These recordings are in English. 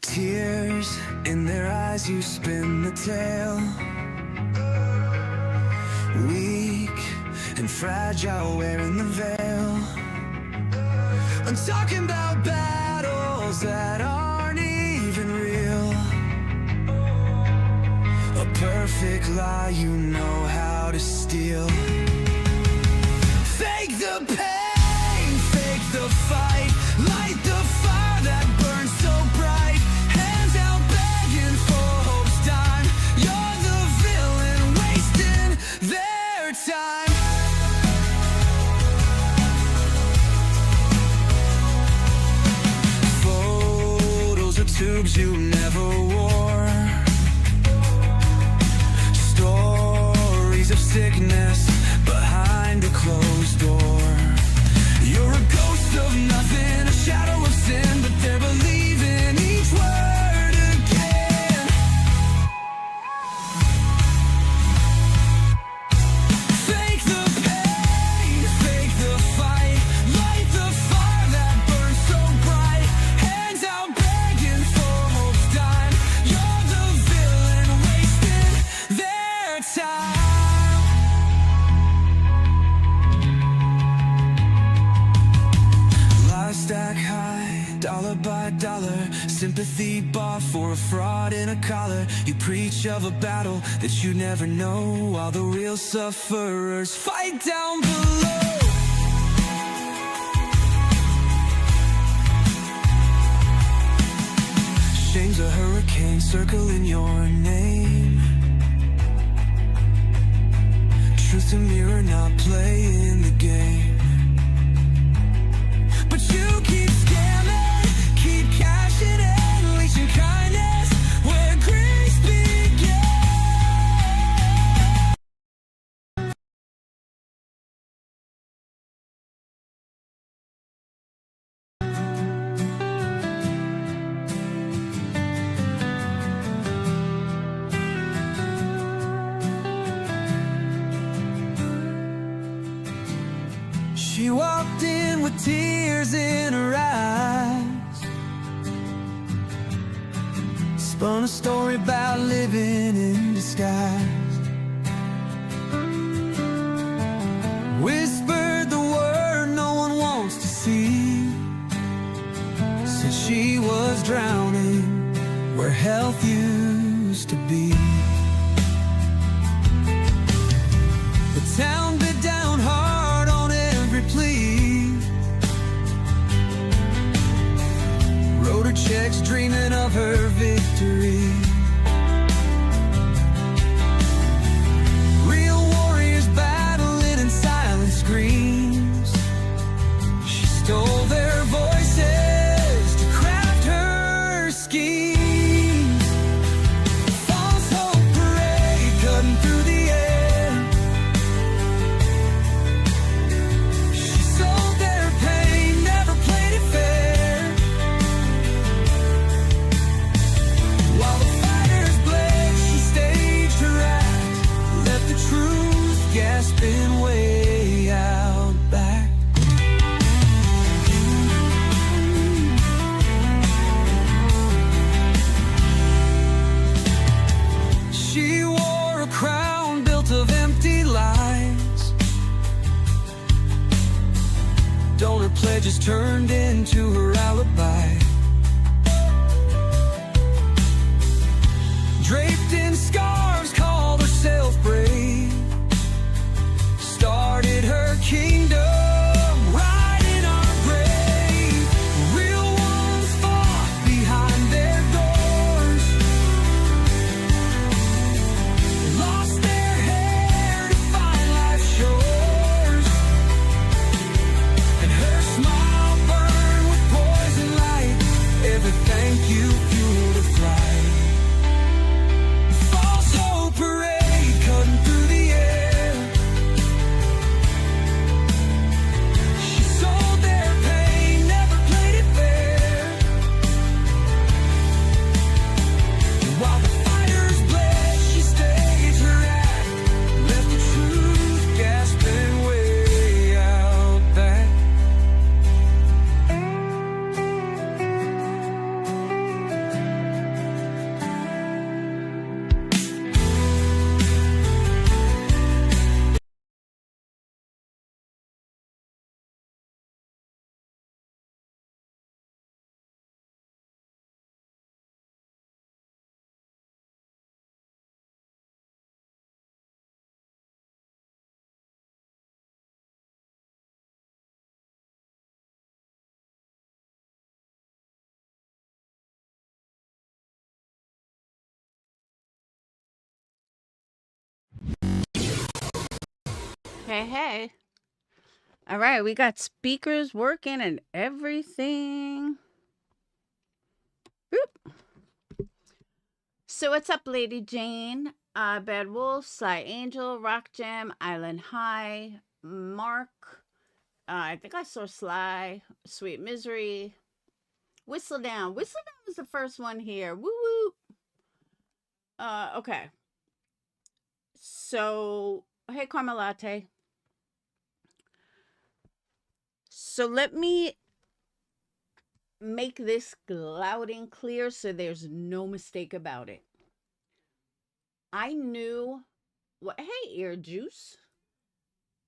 Tears in their eyes, you spin the tale. Weak and fragile, wearing the veil. I'm talking about battles that aren't even real. A perfect lie you know how to steal. Fake the pain, fake the fight. Light the fire that burns so bright. Hands out begging for hope's dime. You're the villain wasting their time. Photos of tubes you never wore. Stories of sickness behind a closed door. You're a ghost of nothing, a shadow of sin, but they're believing each word again. Fake the pain, fake the fight. Light the fire that burns so bright. Hands out begging for hope's dime. You're the villain wasting their time. Stack high, dollar by dollar. Sympathy bought for a fraud in a collar. You preach of a battle that you never know, while the real sufferers fight down below. Shame's a hurricane circling your name. Truth and mirror not playing the game. But you keep scamming, keep cashing in, leeching kindness where grace began. She walked in with tears in her eyes, spun a story about living in disguise, whispered the word no one wants to see, said she was drowning where health used to be. The town bit down hard on every plea, wrote her checks dreaming of her victory. Real warriors battling in silent screams. She stole their voices to craft her schemes. False hope parade cutting through the air. She sold their pain, never played it fair. While the fighters bled, she staged her act, left the truth gasping way out back. She wore a crown built of empty lies. Donor pledges turned into her alibi. Draped in scarves, called herself brave. Started her kingdom right in our grave. Real ones fought behind their doors, lost their hair to find life's shores. And her smile burned with poison light. Every thank you fueled a flight. False hope Hey, hey. All right, we got speakers working and everything. Boop. So what's up, Lady Jane? Bad Wolf, Sly Angel, Rock Jam, Island High, Mark. I think I saw Sly, Sweet Misery, Whistle Down. Whistle Down was the first one here. Woo woo. Okay. So, hey, Caramel Latte. So let me make this loud and clear so there's no mistake about it. I knew what, hey, Ear Juice.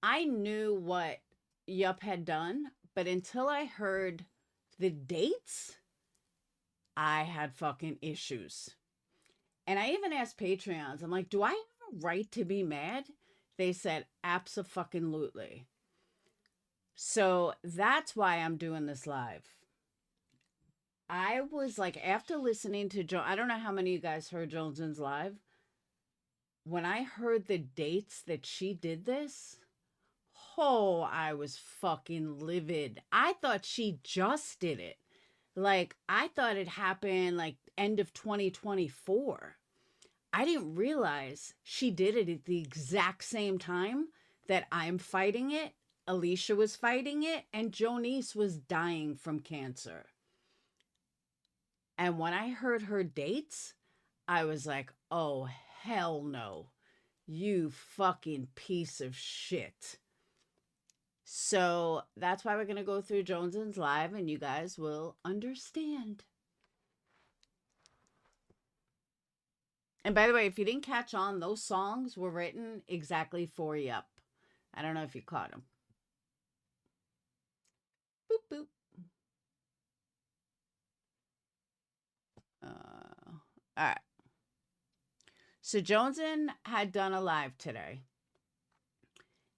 I knew what Yup had done, but until I heard the dates, I had fucking issues. And I even asked Patreons, I'm like, do I have a right to be mad? They said, abso-fucking-lutely. So that's why I'm doing this live. I was like, after listening to I don't know how many of you guys heard Jonesn's live. When I heard the dates that she did this, oh, I was fucking livid. I thought she just did it. Like, I thought it happened like end of 2024. I didn't realize she did it at the exact same time that I'm fighting it, Alicia was fighting it, and Jonise was dying from cancer. And when I heard her dates, I was like, oh, hell no. You fucking piece of shit. So that's why we're going to go through Jonesn's live and you guys will understand. And by the way, if you didn't catch on, those songs were written exactly for Yup. I don't know if you caught them. Boop, boop. All right. So Jonesn had done a live today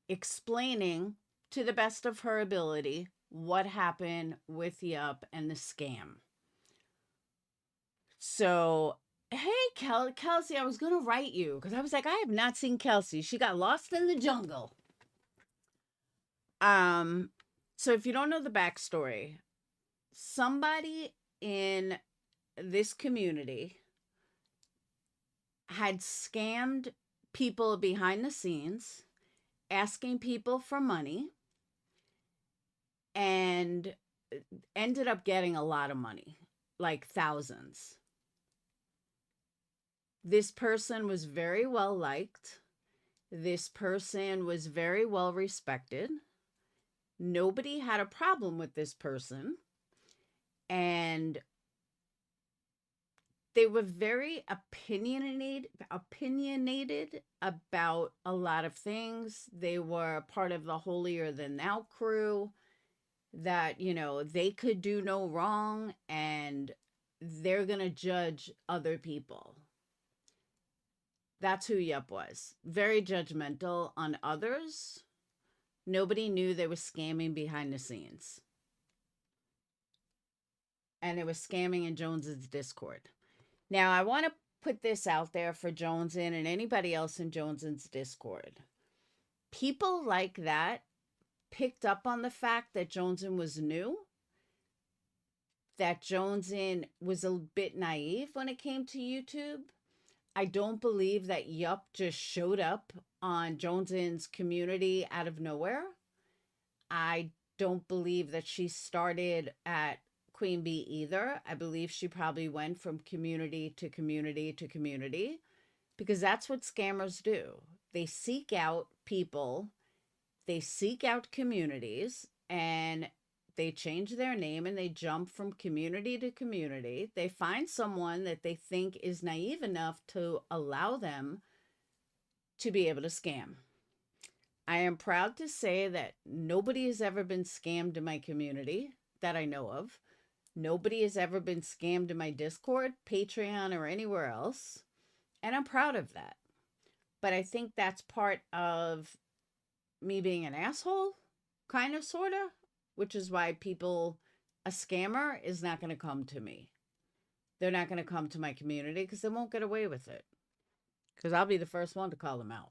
explaining to the best of her ability what happened with Yup and the scam. So, hey, Kelsey, I was going to write you because I was like, I have not seen Kelsey. She got lost in the jungle. So if you don't know the backstory, somebody in this community had scammed people behind the scenes, asking people for money, and ended up getting a lot of money, like thousands. This person was very well liked. This person was very well respected. Nobody had a problem with this person. And they were very opinionated about a lot of things. They were part of the holier than thou crew that, you know, they could do no wrong and they're going to judge other people. That's who Yup was. Very judgmental on others. Nobody knew they were scamming behind the scenes. And they were scamming in Jones's Discord. Now, I want to put this out there for Jonesn and anybody else in Jones's Discord. People like that picked up on the fact that Jonesn was new, that Jonesn was a bit naive when it came to YouTube. I don't believe that Yup just showed up on Jonesn's community out of nowhere. I don't believe that she started at Queen Bee either. I believe she probably went from community to community to community because that's what scammers do. They seek out people, they seek out communities, and they change their name and they jump from community to community. They find someone that they think is naive enough to allow them to be able to scam. I am proud to say that nobody has ever been scammed in my community that I know of. Nobody has ever been scammed in my Discord, Patreon, or anywhere else. And I'm proud of that. But I think that's part of me being an asshole, kind of, sort of, which is why a scammer is not going to come to me. They're not going to come to my community because they won't get away with it. Because I'll be the first one to call them out.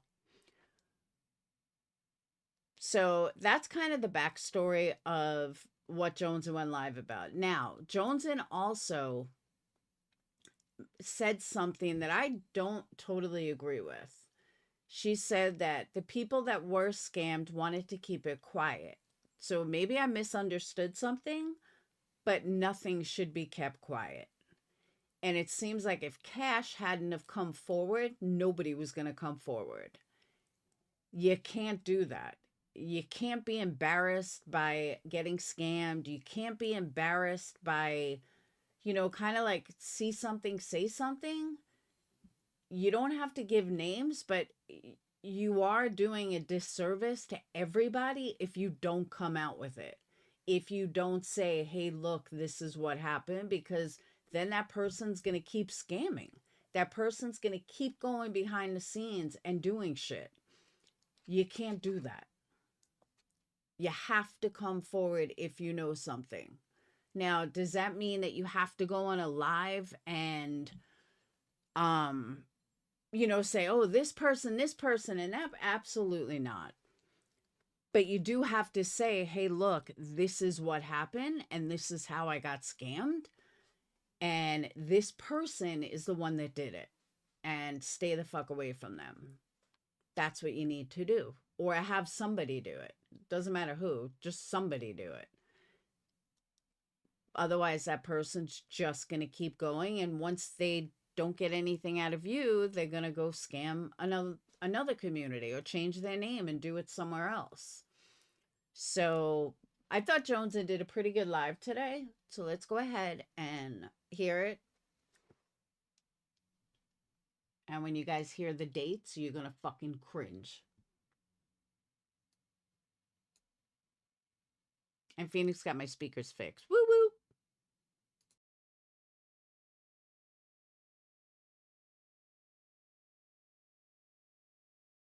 So that's kind of the backstory of what Jonesn went live about. Now, Jonesn also said something that I don't totally agree with. She said that the people that were scammed wanted to keep it quiet. So maybe I misunderstood something, but nothing should be kept quiet. And it seems like if Cash hadn't have come forward, nobody was going to come forward. You can't do that. You can't be embarrassed by getting scammed. You can't be embarrassed by, kind of like see something, say something. You don't have to give names, but you are doing a disservice to everybody if you don't come out with it. If you don't say, hey, look, this is what happened, because then that person's going to keep scamming. That person's going to keep going behind the scenes and doing shit. You can't do that. You have to come forward if you know something. Now, does that mean that you have to go on a live and say, oh, this person, and that? Absolutely not. But you do have to say, hey, look, this is what happened, and this is how I got scammed. And this person is the one that did it. And stay the fuck away from them. That's what you need to do. Or have somebody do it. Doesn't matter who, just somebody do it. Otherwise, that person's just going to keep going. And once they don't get anything out of you, they're going to go scam another community or change their name and do it somewhere else. So I thought Jonesn did a pretty good live today. So let's go ahead and hear it. And when you guys hear the dates, you're going to fucking cringe. And Phoenix got my speakers fixed. Woo woo.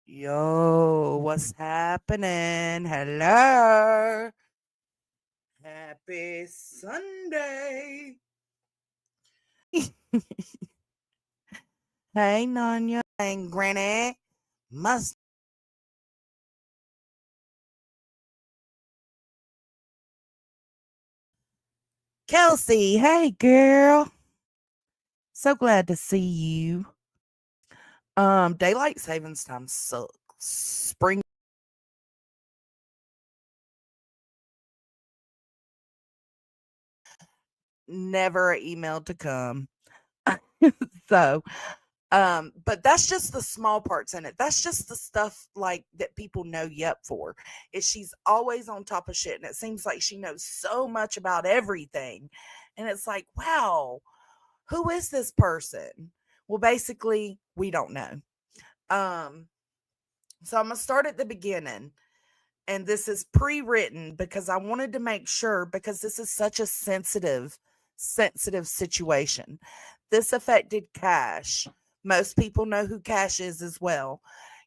Yo, what's happening? Hello. Happy Sunday. Hey, Nanya and Granny. Must. Kelsey, hey, girl. So glad to see you. Daylight savings time sucks. Spring. Never an email to come. So, but that's just the small parts in it. That's just the stuff like that people know Yep for. Is she's always on top of shit, and it seems like she knows so much about everything. And it's like, wow, who is this person? Well, basically, we don't know. So I'm gonna start at the beginning. And this is pre-written because I wanted to make sure, because this is such a sensitive situation. This affected Cash. Most people know who Cash is as well.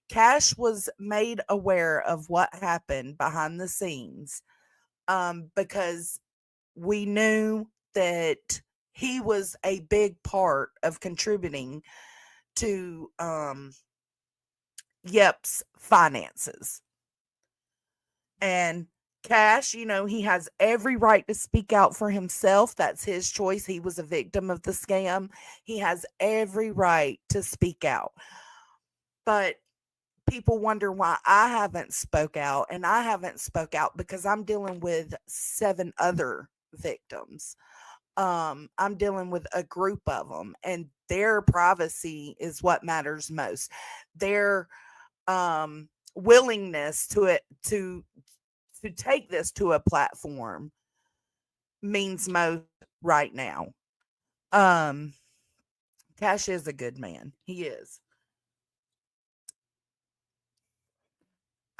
Cash was made aware of what happened behind the scenes, because we knew that he was a big part of contributing to Yep's finances. And Cash, he has every right to speak out for himself. That's his choice. He was a victim of the scam. He has every right to speak out. But people wonder why I haven't spoke out, and I haven't spoke out because I'm dealing with 7 other victims. I'm dealing with a group of them, and their privacy is what matters most. Their willingness to take this to a platform means most right now. Cash is a good man. He is.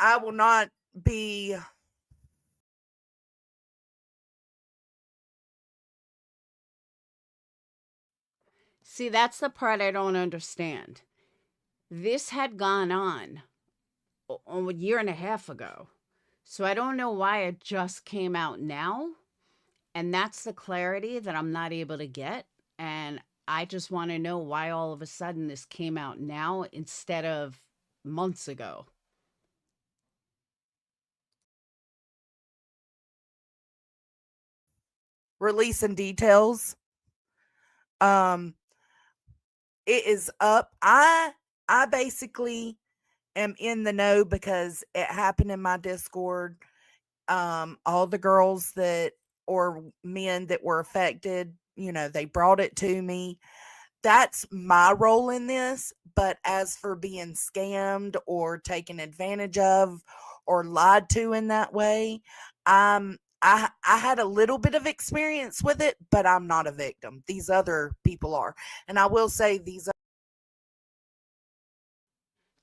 I will not be. See, that's the part I don't understand. This had gone on a year and a half ago. So I don't know why it just came out now. And that's the clarity that I'm not able to get. And I just want to know why all of a sudden this came out now instead of months ago. releasing details. Um, it is up. I basically am in the know because it happened in my Discord. All the girls that or men that were affected, they brought it to me. That's my role in this. But as for being scammed or taken advantage of or lied to in that way, I had a little bit of experience with it, but I'm not a victim. These other people are. And I will say these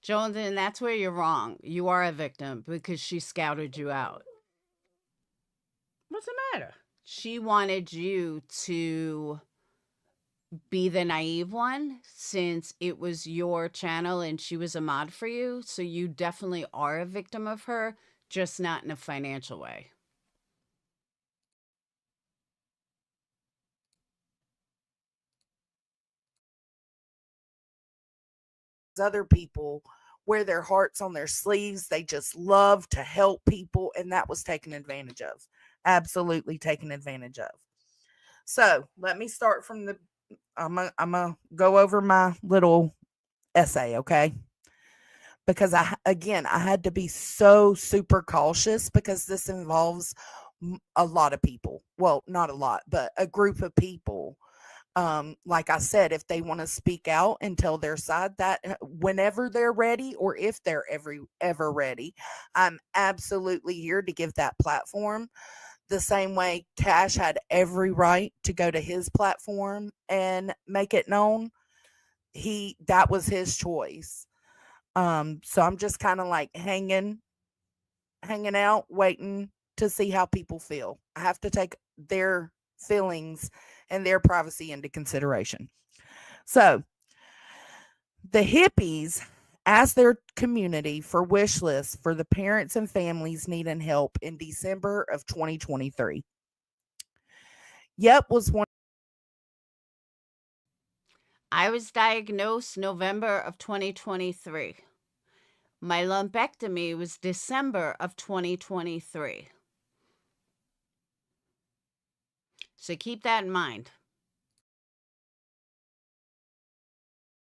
Jonesn, that's where you're wrong. You are a victim because she scouted you out. What's the matter? She wanted you to be the naive one since it was your channel and she was a mod for you. So you definitely are a victim of her, just not in a financial way. other people wear their hearts on their sleeves. They just love to help people, and that was taken advantage of. Absolutely taken advantage of. So let me start from the. I'm gonna go over my little essay, okay? Because I had to be so super cautious because this involves a lot of people. Well, not a lot, but a group of people. Like I said, if they want to speak out and tell their side, that whenever they're ready or if they're ever ready, I'm absolutely here to give that platform. The same way Cash had every right to go to his platform and make it known. That was his choice. So I'm just kind of like hanging out, waiting to see how people feel. I have to take their feelings and their privacy into consideration. So the hippies asked their community for wish lists for the parents and families needing help in December of 2023. Yep was one. I was diagnosed November of 2023. My lumpectomy was December of 2023. So keep that in mind.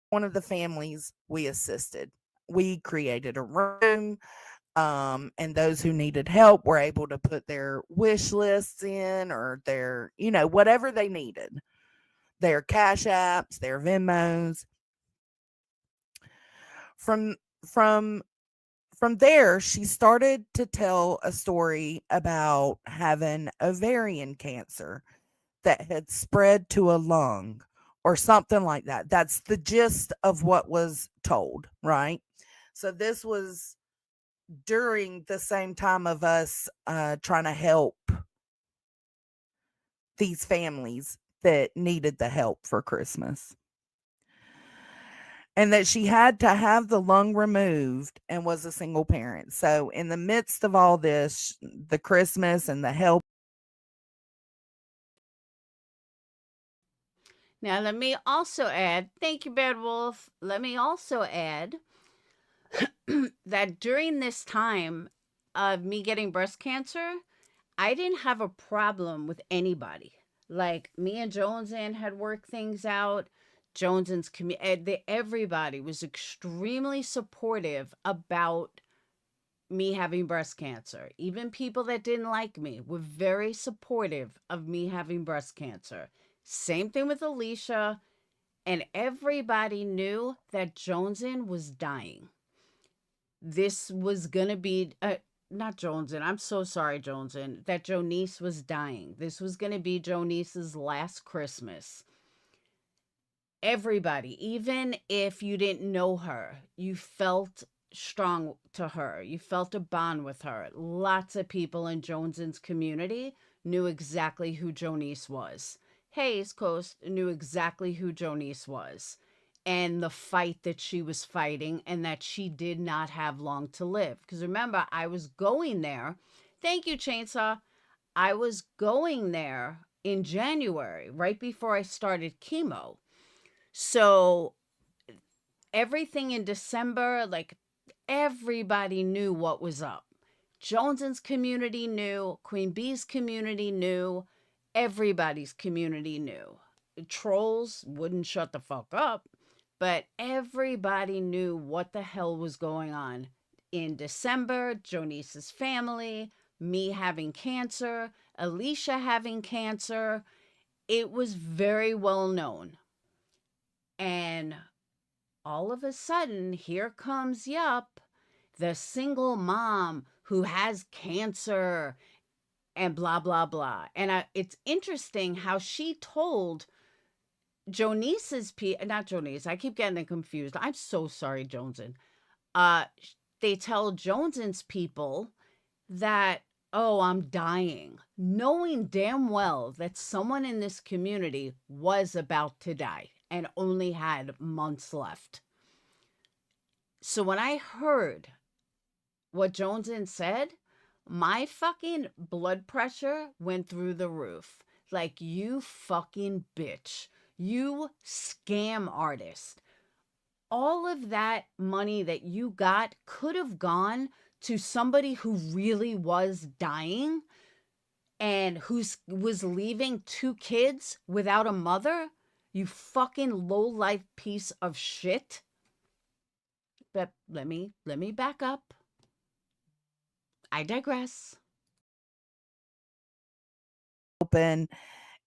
One of the families we assisted. We created a room, and those who needed help were able to put their wish lists in or their, whatever they needed, their Cash Apps, their Venmos. From from from there, she started to tell a story about having ovarian cancer that had spread to a lung or something like that. That's the gist of what was told, right? So this was during the same time of us trying to help these families that needed the help for Christmas. And that she had to have the lung removed and was a single parent. So in the midst of all this, the Christmas and the help. Now, let me also add, thank you, Bad Wolf. Let me also add that during this time of me getting breast cancer, I didn't have a problem with anybody. Like, me and Jonesn had worked things out. Jonesn's everybody was extremely supportive about me having breast cancer. Even people that didn't like me were very supportive of me having breast cancer. Same thing with Alicia. And everybody knew that Jonesn was dying. This was going to be, not Jonesn, I'm so sorry, Jonesn, that Jonise was dying. This was going to be Jonise's last Christmas. Everybody, even if you didn't know her, you felt strong to her. You felt a bond with her. Lots of people in Jonesn's community knew exactly who Jonise was. Hayes Coast knew exactly who Jonise was and the fight that she was fighting and that she did not have long to live. Because remember, I was going there. Thank you, Chainsaw. I was going there in January, right before I started chemo. So everything in December, like everybody knew what was up. Jonesn's community knew, Queen Bee's community knew, everybody's community knew. Trolls wouldn't shut the fuck up, but everybody knew what the hell was going on. In December, Jonise's family, me having cancer, Alicia having cancer, it was very well known. And all of a sudden, here comes, the single mom who has cancer and blah, blah, blah. And it's interesting how she told Jonise's not Jonise, I keep getting it confused. I'm so sorry, Jonesn. They tell Jonesn's people that, oh, I'm dying, knowing damn well that someone in this community was about to die and only had months left. So when I heard what Jonesn said, my fucking blood pressure went through the roof. Like, you fucking bitch. You scam artist. All of that money that you got could have gone to somebody who really was dying and who was leaving 2 kids without a mother. You fucking low-life piece of shit. But let me back up. I digress. Open.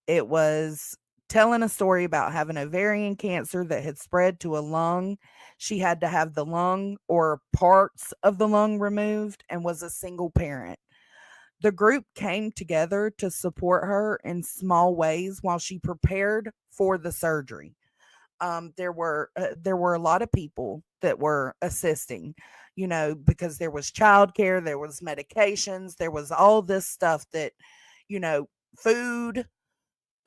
It was telling a story about having ovarian cancer that had spread to a lung. She had to have the lung or parts of the lung removed and was a single parent. The group came together to support her in small ways while she prepared for the surgery. There were a lot of people that were assisting, because there was childcare, there was medications, there was all this stuff that, food,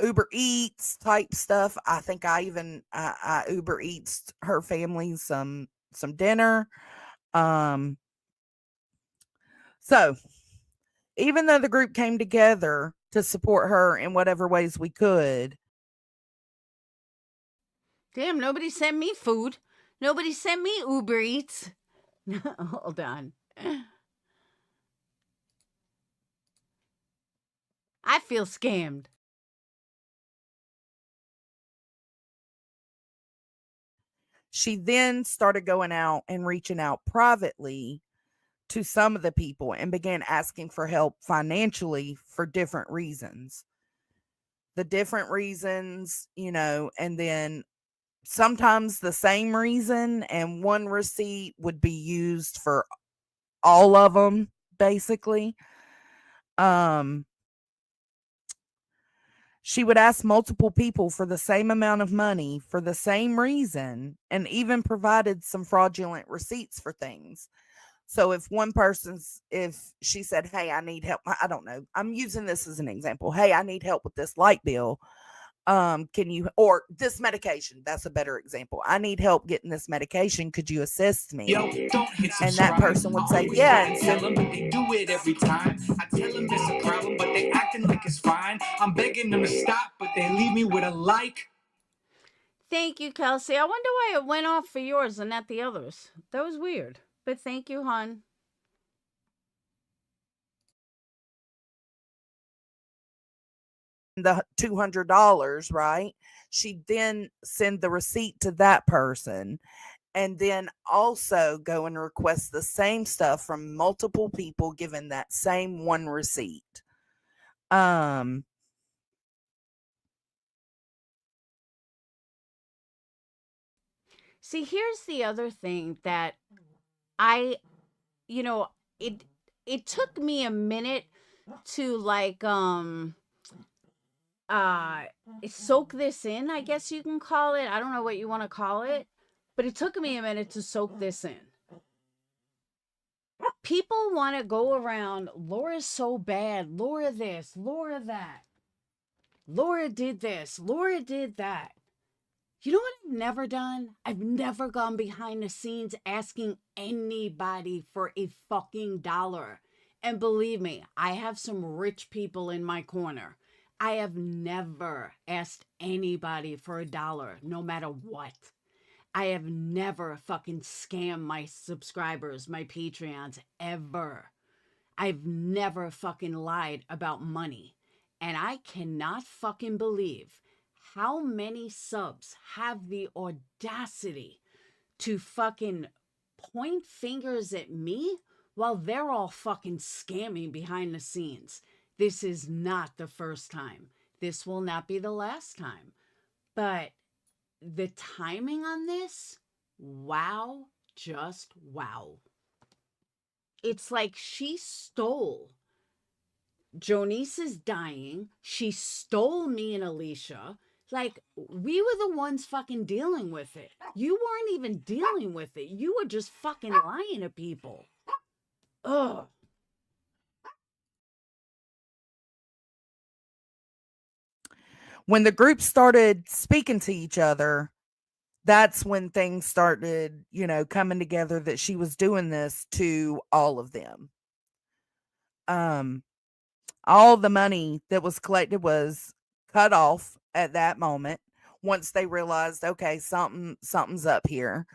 Uber Eats type stuff. I think I even I Uber Eats her family some dinner. So even though the group came together to support her in whatever ways we could. Damn, nobody sent me food. Nobody sent me Uber Eats. Hold on. I feel scammed. She then started going out and reaching out privately to some of the people and began asking for help financially for different reasons. The different reasons, and then sometimes the same reason, and one receipt would be used for all of them, basically. She would ask multiple people for the same amount of money for the same reason, and even provided some fraudulent receipts for things. So if she said, hey, I need help, I don't know, I'm using this as an example. Hey, I need help with this light bill. Can you, or this medication, that's a better example. I need help getting this medication. Could you assist me? Yo, don't hit And that person would say, yeah. And tell them, but they do it every time. I tell them there's a problem, but they acting like it's fine. I'm begging them to stop, but they leave me with a like. Thank you, Kelsey. I wonder why it went off for yours and not the others. That was weird. But thank you, hon. The $200, right? She'd then send the receipt to that person, and then also go and request the same stuff from multiple people given that same one receipt. See, here's the other thing that it took me a minute to soak this in, I guess you can call it. I don't know what you want to call it, but it took me a minute to soak this in. People want to go around, Laura's so bad, Laura this, Laura that. Laura did this, Laura did that. You know what I've never done? I've never gone behind the scenes asking anybody for a fucking dollar. And believe me, I have some rich people in my corner. I have never asked anybody for a dollar, no matter what. I have never fucking scammed my subscribers, my Patreons, ever. I've never fucking lied about money. And I cannot fucking believe how many subs have the audacity to fucking point fingers at me while they're all fucking scamming behind the scenes. This is not the first time. This will not be the last time. But the timing on this, wow, just wow. It's like she stole. Jonise is dying. She stole me and Alicia. Like, we were the ones fucking dealing with it. You weren't even dealing with it. You were just fucking lying to people. Ugh. When the group started speaking to each other, that's when things started, coming together that she was doing this to all of them. All the money that was collected was cut off at that moment. Once they realized, okay, something's up here,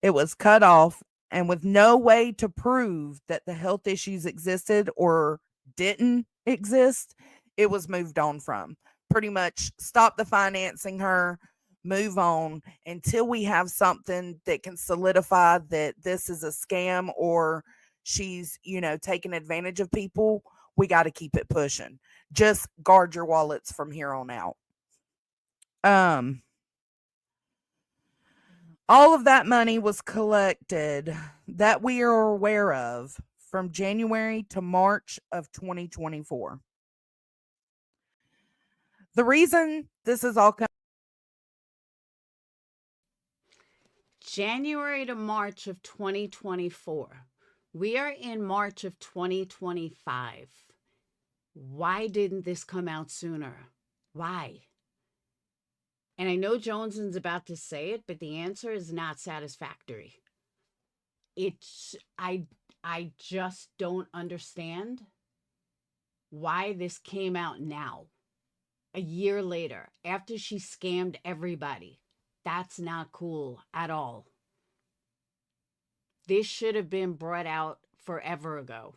it was cut off, and with no way to prove that the health issues existed or didn't exist, it was moved on from. Pretty much stop the financing her, move on until we have something that can solidify that this is a scam or she's, taking advantage of people. We got to keep it pushing. Just guard your wallets from here on out. All of that money was collected that we are aware of from January to March of 2024. The reason this is all January to March of 2024. We are in March of 2025. Why didn't this come out sooner? Why? And I know Jonesn's about to say it, but the answer is not satisfactory. I just don't understand why this came out now, a year later, after she scammed everybody. That's not cool at all. This should have been brought out forever ago.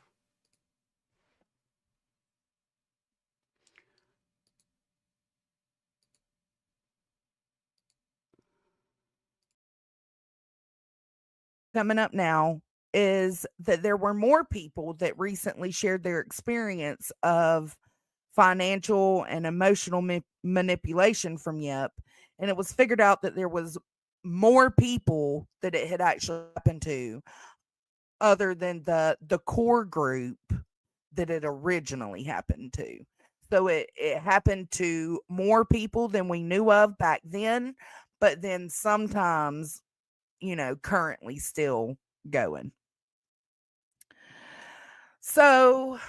coming up now is that there were more people that recently shared their experience of financial and emotional manipulation from Yep. And it was figured out that there was more people that it had actually happened to other than the core group that it originally happened to. So it happened to more people than we knew of back then, but then sometimes, currently still going. So,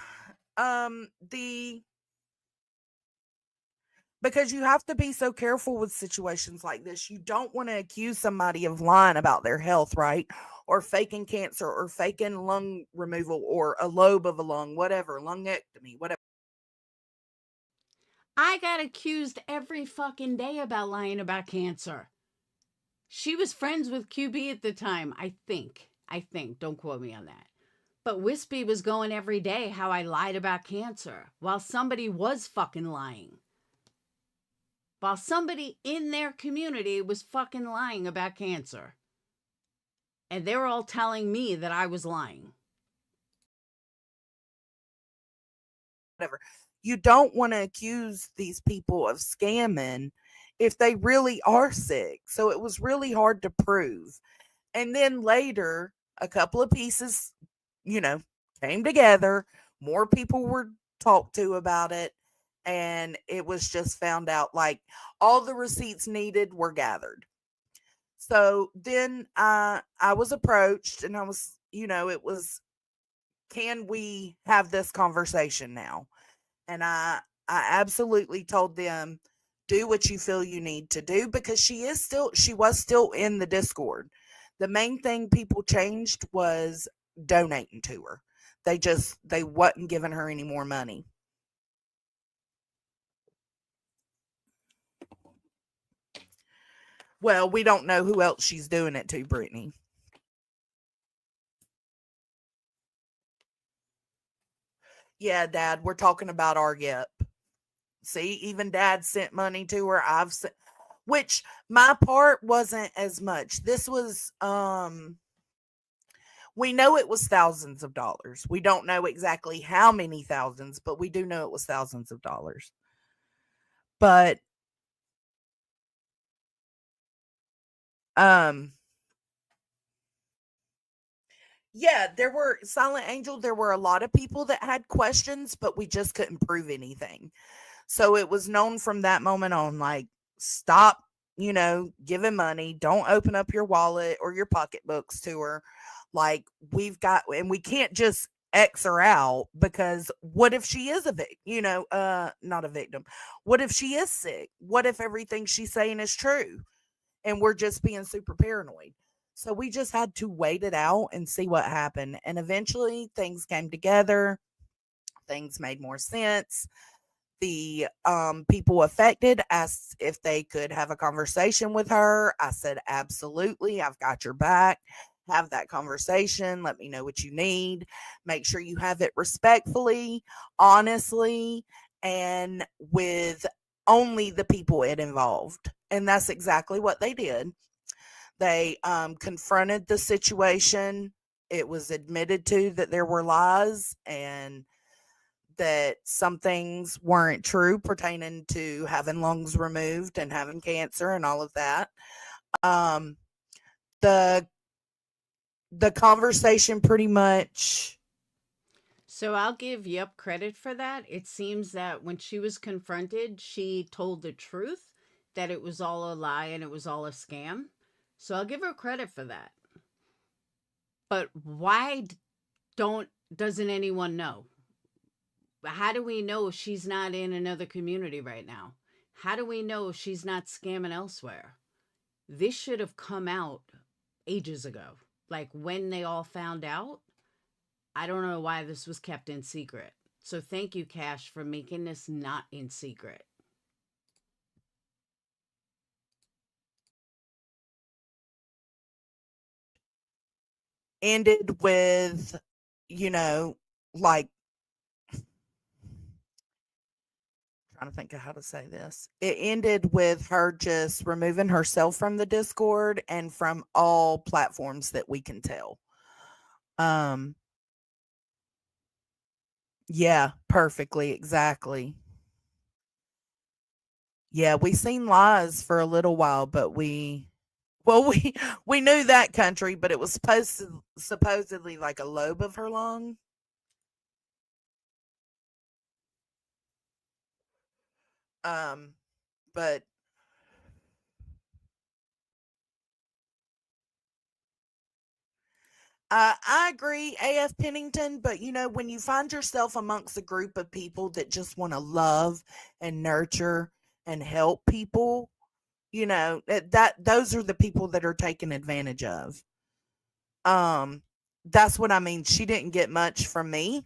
because you have to be so careful with situations like this. You don't want to accuse somebody of lying about their health, right? Or faking cancer or faking lung removal or a lobe of a lung, whatever, lungectomy, whatever. I got accused every fucking day about lying about cancer. She was friends with QB at the time, I think. Don't quote me on that. But Wispy was going every day how I lied about cancer while somebody was fucking lying. While somebody in their community was fucking lying about cancer. And they were all telling me that I was lying. Whatever. You don't want to accuse these people of scamming if they really are sick. So it was really hard to prove. And then later, a couple of pieces, came together. More people were talked to about it. And it was just found out like all the receipts needed were gathered. So then I was approached and I was, it was, can we have this conversation now? And I absolutely told them, do what you feel you need to do, because she was still in the Discord. The main thing people changed was donating to her. They wasn't giving her any more money. Well, we don't know who else she's doing it to, Brittany. Yeah, Dad, we're talking about our Yep. See, even dad sent money to her. I've sent, which my part wasn't as much. This was, we know it was thousands of dollars. We don't know exactly how many thousands, but we do know it was thousands of dollars. But, yeah, there were Silent Angel. There were a lot of people that had questions, but we just couldn't prove anything. So it was known from that moment on, like, stop, giving money. Don't open up your wallet or your pocketbooks to her. Like, and we can't just X her out, because what if she is not a victim? What if she is sick? What if everything she's saying is true and we're just being super paranoid? So we just had to wait it out and see what happened. And eventually things came together. Things made more sense. The people affected asked if they could have a conversation with her. I said, absolutely. I've got your back. Have that conversation. Let me know what you need. Make sure you have it respectfully, honestly, and with only the people it involved. And that's exactly what they did. They confronted the situation. It was admitted to that there were lies and that some things weren't true pertaining to having lungs removed and having cancer and all of that. Um, the conversation pretty much. So I'll give Yup credit for that. It seems that when she was confronted, she told the truth, that it was all a lie and it was all a scam. So I'll give her credit for that. But why doesn't anyone know? How do we know she's not in another community right now? How do we know she's not scamming elsewhere? This should have come out ages ago. Like when they all found out, I don't know why this was kept in secret. So thank you, Cash, for making this not in secret. Ended with, like, trying to think of how to say this. It ended with her just removing herself from the Discord and from all platforms that we can tell. Yeah, perfectly, exactly. Yeah, we seen lies for a little while, but we knew that country, but it was supposedly like a lobe of her lung. But I agree, AF Pennington, but when you find yourself amongst a group of people that just want to love and nurture and help people, that those are the people that are taken advantage of. That's what I mean. She didn't get much from me.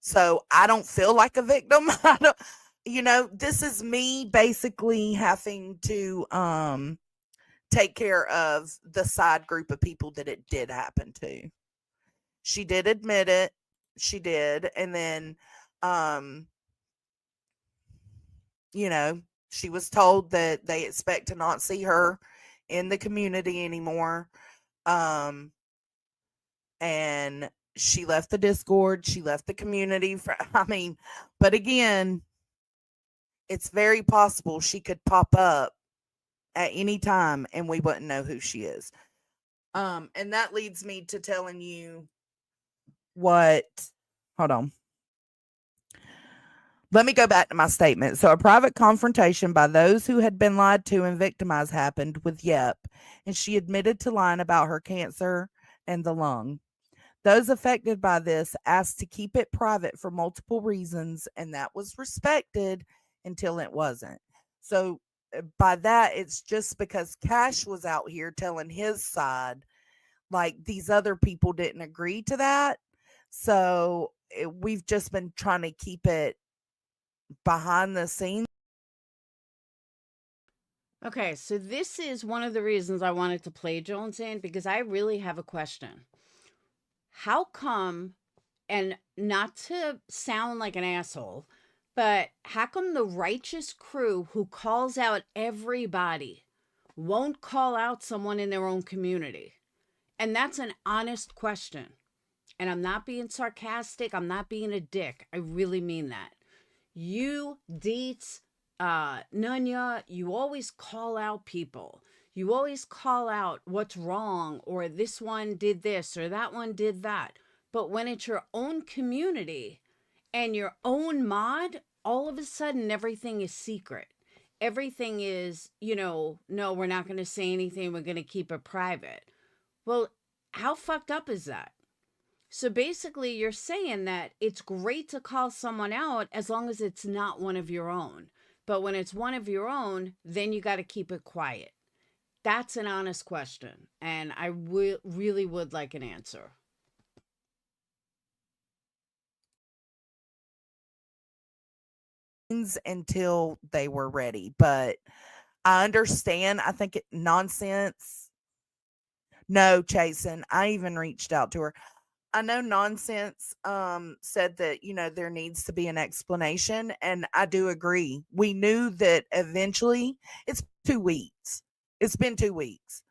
So I don't feel like a victim. I don't, this is me basically having to take care of the side group of people that it did happen to. She did admit it. She did. And then, um, she was told that they expect to not see her in the community anymore. And she left the Discord. She left the community. But again, it's very possible she could pop up at any time and we wouldn't know who she is. And that leads me to telling you what, hold on. Let me go back to my statement. So a private confrontation by those who had been lied to and victimized happened with Yep, and she admitted to lying about her cancer and the lung. Those affected by this asked to keep it private for multiple reasons, and that was respected until it wasn't. So by that, it's just because Cash was out here telling his side, like these other people didn't agree to that. So we've just been trying to keep it behind the scenes. Okay, so this is one of the reasons I wanted to play Jonesn, because I really have a question. How come, and not to sound like an asshole, But how come the righteous crew who calls out everybody won't call out someone in their own community? And that's an honest question. And I'm not being sarcastic. I'm not being a dick. I really mean that. You, Deets, Nunya, you always call out people. You always call out what's wrong, or this one did this or that one did that. But when it's your own community and your own mod, all of a sudden everything is secret. Everything is, no, we're not going to say anything. We're going to keep it private. Well, how fucked up is that? So basically, you're saying that it's great to call someone out as long as it's not one of your own. But when it's one of your own, then you got to keep it quiet. That's an honest question. And I really would like an answer. Until they were ready. But I understand. I think it nonsense. No, Chasen. I even reached out to her. I know nonsense said that, there needs to be an explanation. And I do agree. We knew that eventually it's 2 weeks. It's been 2 weeks.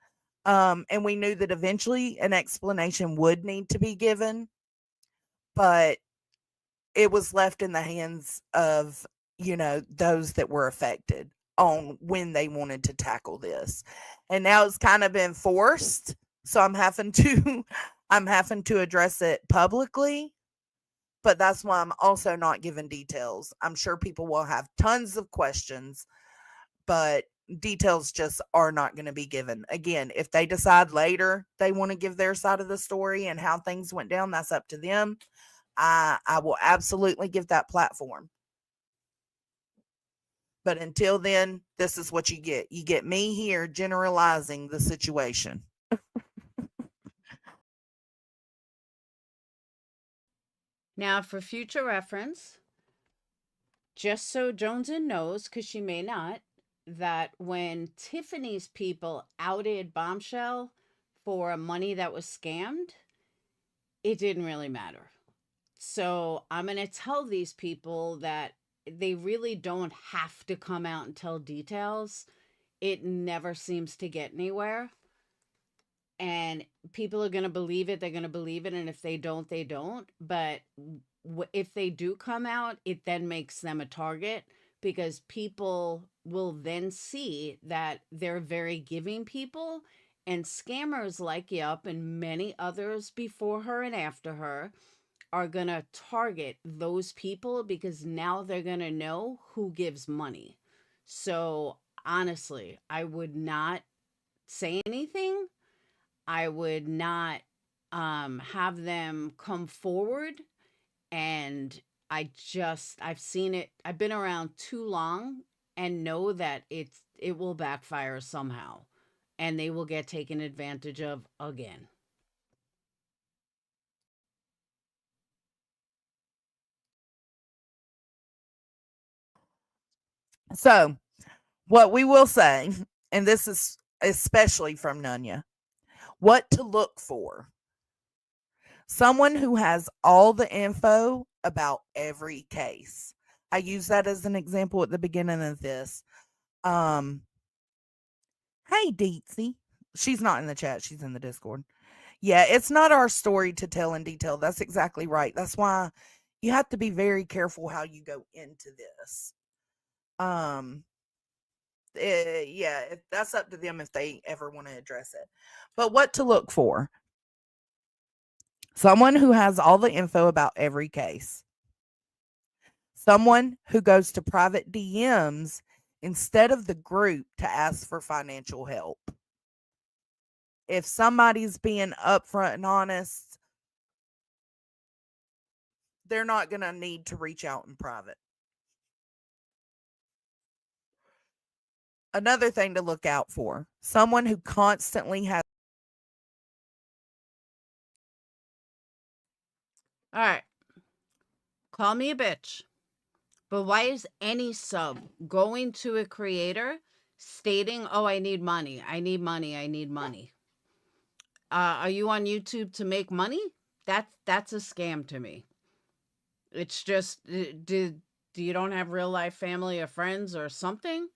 And we knew that eventually an explanation would need to be given, but it was left in the hands of, those that were affected on when they wanted to tackle this. And now it's kind of been forced. So I'm having to address it publicly, but that's why I'm also not giving details. I'm sure people will have tons of questions, but details just are not going to be given. Again, if they decide later they want to give their side of the story and how things went down, that's up to them. I will absolutely give that platform. But until then, this is what you get. You get me here generalizing the situation. Now, for future reference, just so Jonesn knows, because she may not, that when Tiffany's people outed Bombshell for money that was scammed, it didn't really matter. So I'm going to tell these people that they really don't have to come out and tell details. It never seems to get anywhere. And people are going to believe it. They're going to believe it. And if they don't, they don't. But if they do come out, it then makes them a target, because people will then see that they're very giving people, and scammers like Yup and many others before her and after her are going to target those people, because now they're going to know who gives money. So honestly, I would not say anything. I would not have them come forward. And I've seen it. I've been around too long and know that it will backfire somehow, and they will get taken advantage of again. So, what we will say, and this is especially from Nunya, what to look for. Someone who has all the info about every case. I use that as an example at the beginning of this. Hey, Deetsy. She's not in the chat. She's in the Discord. Yeah, it's not our story to tell in detail. That's exactly right. That's why you have to be very careful how you go into this. Yeah, that's up to them if they ever want to address it. But what to look for? Someone who has all the info about every case. Someone who goes to private DMs instead of the group to ask for financial help. If somebody's being upfront and honest, they're not going to need to reach out in private. Another thing to look out for, someone who constantly has. All right. Call me a bitch. But why is any sub going to a creator stating, "Oh, I need money. I need money. I need money"? Are you on YouTube to make money? That's a scam to me. It's just, Do you don't have real life family or friends or something?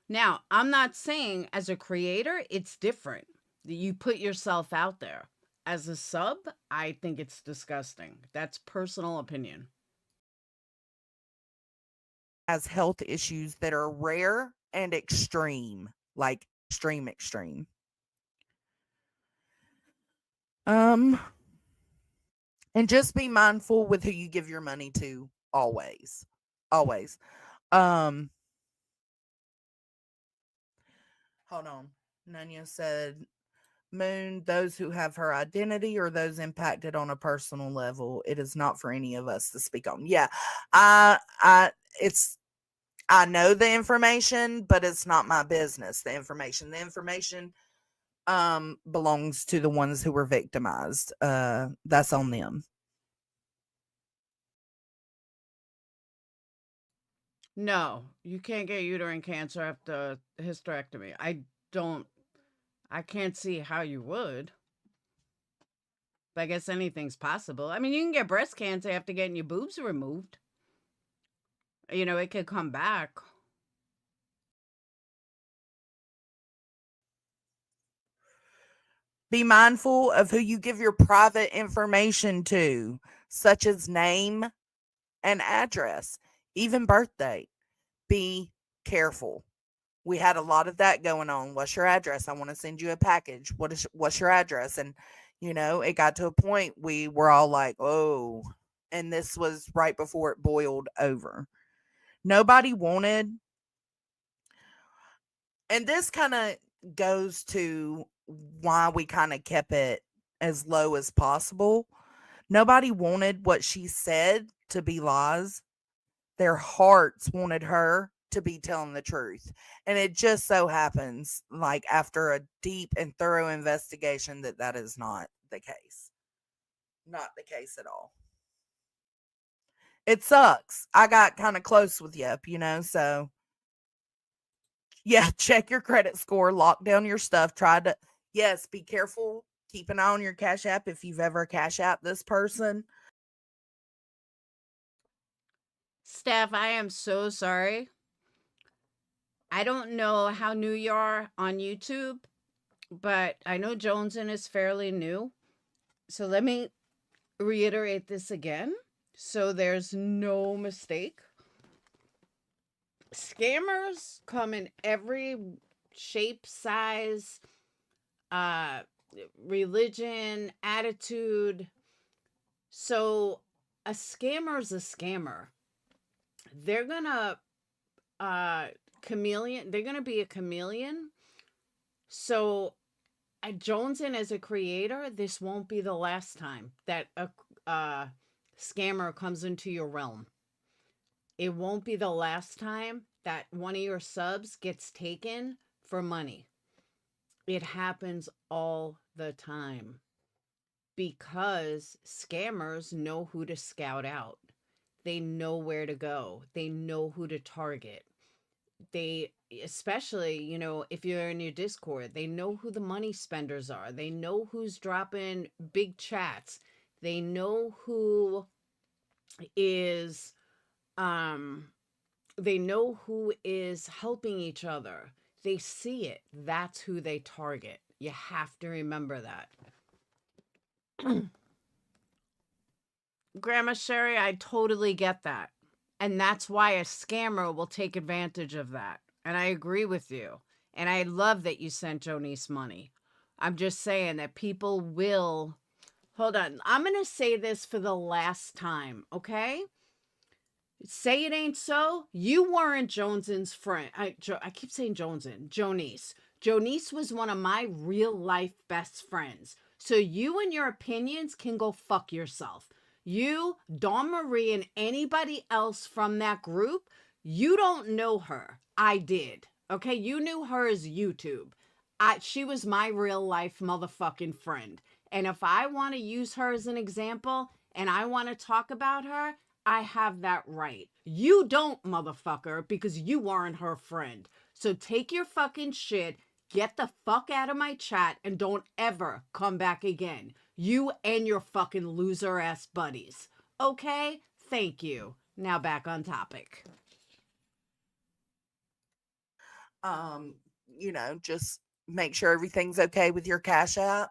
Now, I'm not saying as a creator, it's different. You put yourself out there. As a sub, I think it's disgusting. That's personal opinion. Has health issues that are rare and extreme, like extreme. Um, and just be mindful with who you give your money to always. Always. Um, hold on. Nunya said, Moon, those who have her identity or those impacted on a personal level, it is not for any of us to speak on. Yeah. It's, I know the information, but it's not my business. The information belongs to the ones who were victimized. That's on them. No, you can't get uterine cancer after hysterectomy. I can't see how you would. But I guess anything's possible. I mean, you can get breast cancer after getting your boobs removed. You know, it could come back. Be mindful of who you give your private information to, such as name and address, even birthday. Be careful. We had a lot of that going on. What's your address? I want to send you a package. What's your address? And it got to a point we were all like, "Oh," and this was right before it boiled over. Nobody wanted, and this kind of goes to why we kind of kept it as low as possible. Nobody wanted what she said to be lies. Their hearts wanted her to be telling the truth. And it just so happens, like after a deep and thorough investigation, that is not the case. Not the case at all. It sucks. I got kind of close with Yep, so yeah, check your credit score, lock down your stuff, yes, be careful. Keep an eye on your Cash App if you've ever Cash App this person. Steph, I am so sorry. I don't know how new you are on YouTube, but I know Jonesn is fairly new. So let me reiterate this again so there's no mistake. Scammers come in every shape, size, religion, attitude. So a scammer is a scammer. They're gonna chameleon. They're gonna be a chameleon. So Jonesn, as a creator, this won't be the last time that a scammer comes into your realm. It won't be the last time that one of your subs gets taken for money. It happens all the time because scammers know who to scout out. They know where to go. They know who to target. They, especially, if you're in your Discord, they know who the money spenders are. They know who's dropping big chats. They know who is helping each other. They see it. That's who they target. You have to remember that. Grandma Sherry, I totally get that. And that's why a scammer will take advantage of that. And I agree with you. And I love that you sent Jonise money. I'm just saying that people will. Hold on. I'm going to say this for the last time, okay? Say it ain't so. You weren't Jonesn's friend. I keep saying Jonesn. Jonise. Jonise was one of my real life best friends. So you and your opinions can go fuck yourself. You, Dawn Marie, and anybody else from that group, you don't know her. I did. Okay? You knew her as YouTube. She was my real life motherfucking friend. And if I want to use her as an example and I want to talk about her, I have that right. You don't, motherfucker, because you weren't her friend. So take your fucking shit, get the fuck out of my chat, and don't ever come back again. You and your fucking loser ass buddies. Okay? Thank you. Now back on topic. You know, just make sure everything's okay with your Cash App.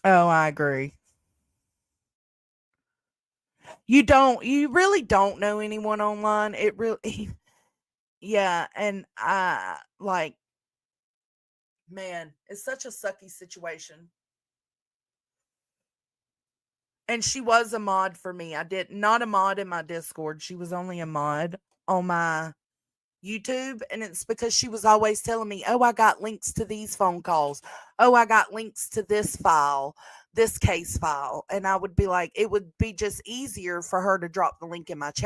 Oh, I agree. You really don't know anyone online. It really, yeah. And like, man, it's such a sucky situation. And she was a mod for me. I did not a mod in my Discord. She was only a mod on my YouTube. And it's because she was always telling me, oh, I got links to these phone calls. Oh, I got links to this file, this case file. And I would be like, it would be just easier for her to drop the link in my chat.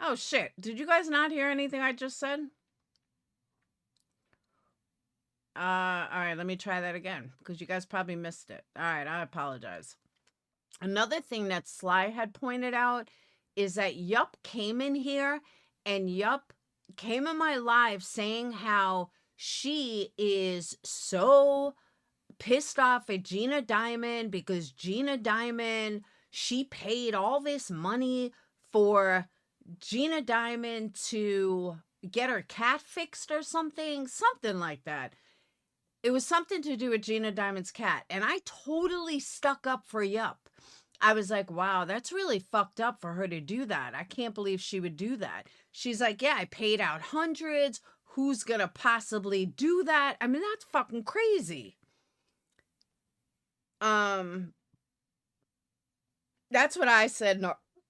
Oh shit. Did you guys not hear anything I just said? All right, let me try that again because you guys probably missed it. All right, I apologize. Another thing that Sly had pointed out is that Yup came in here and Yup came in my live saying how she is so pissed off at Gina Diamond because Gina Diamond, she paid all this money for Gina Diamond to get her cat fixed or something like that. It was something to do with Gina Diamond's cat. And I totally stuck up for Yup. I was like, wow, that's really fucked up for her to do that. I can't believe she would do that. She's like, yeah, I paid out hundreds. Who's going to possibly do that? I mean, that's fucking crazy. That's what I said,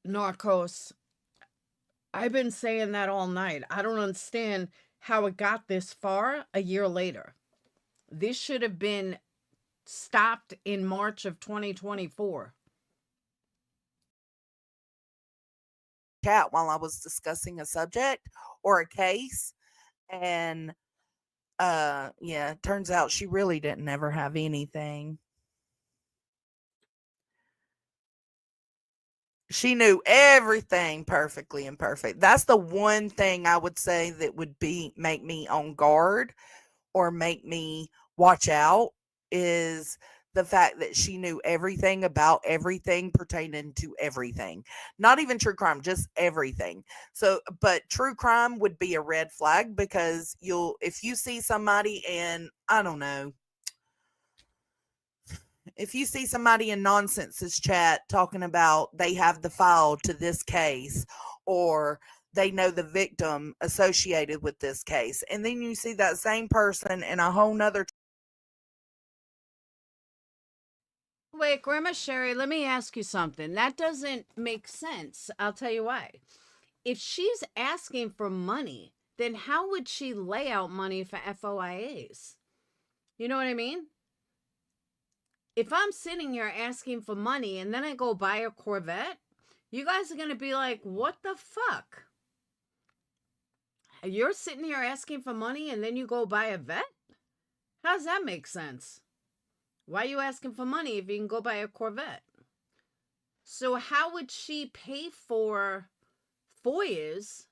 Narcos. I've been saying that all night. I don't understand how it got this far a year later. This should have been stopped in March of 2024. Chat while I was discussing a subject or a case. And yeah, turns out she really didn't ever have anything. She knew everything perfectly and perfect. That's the one thing I would say that would make me on guard or make me watch out is the fact that she knew everything about everything pertaining to everything. Not even true crime, just everything. So, but true crime would be a red flag because if you see somebody and I don't know, if you see somebody in Nonsense's chat talking about they have the file to this case or they know the victim associated with this case, and then you see that same person in a whole nother. Wait, Grandma Sherry, let me ask you something. That doesn't make sense. I'll tell you why. If she's asking for money, then how would she lay out money for FOIAs? You know what I mean? If I'm sitting here asking for money and then I go buy a Corvette, you guys are going to be like, what the fuck? You're sitting here asking for money and then you go buy a vet? How does that make sense? Why are you asking for money if you can go buy a Corvette? So how would she pay for FOIAs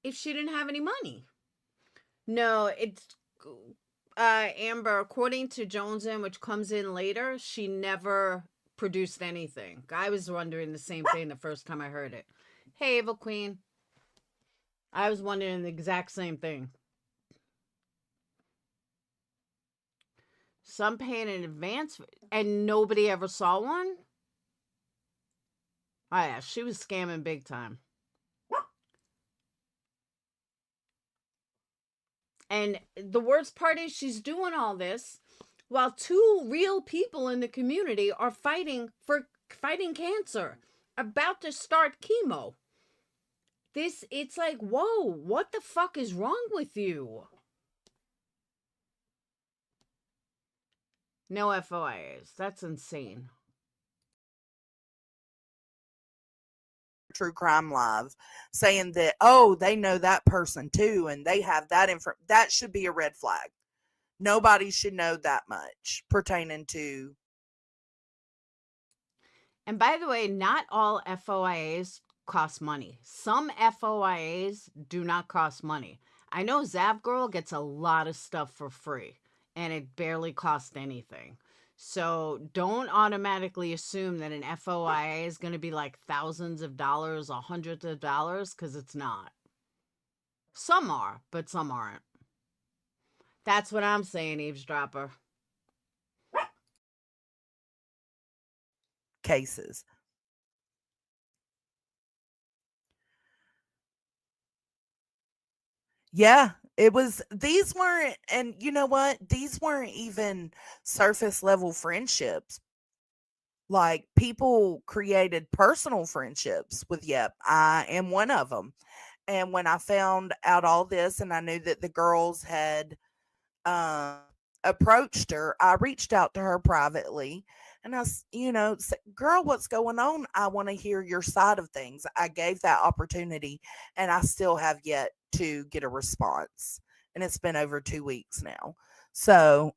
if she didn't have any money? No, it's Amber, according to Jonesn, which comes in later, she never produced anything. I was wondering the same thing the first time I heard it. Hey, Evil Queen. I was wondering the exact same thing. Some paying in advance and nobody ever saw one? Oh yeah, she was scamming big time. And the worst part is she's doing all this while two real people in the community are fighting cancer, about to start chemo. It's like, whoa, what the fuck is wrong with you? No FOIAs. That's insane. True Crime Live saying that, oh, they know that person too and they have that info. That should be a red flag. Nobody should know that much pertaining to. And by the way, not all FOIAs cost money. Some FOIAs do not cost money. I know Zapgirl gets a lot of stuff for free and it barely costs anything. So don't automatically assume that an FOIA is going to be like thousands of dollars or hundreds of dollars, because it's not. Some are, but some aren't. That's what I'm saying, eavesdropper. Cases. Yeah, it was. These weren't, and you know what? These weren't even surface level friendships. Like, people created personal friendships with Yep. I am one of them. And when I found out all this and I knew that the girls had uh, approached her, I reached out to her privately and said, girl, what's going on? I want to hear your side of things. I gave that opportunity and I still have yet to get a response. And it's been over 2 weeks now. So,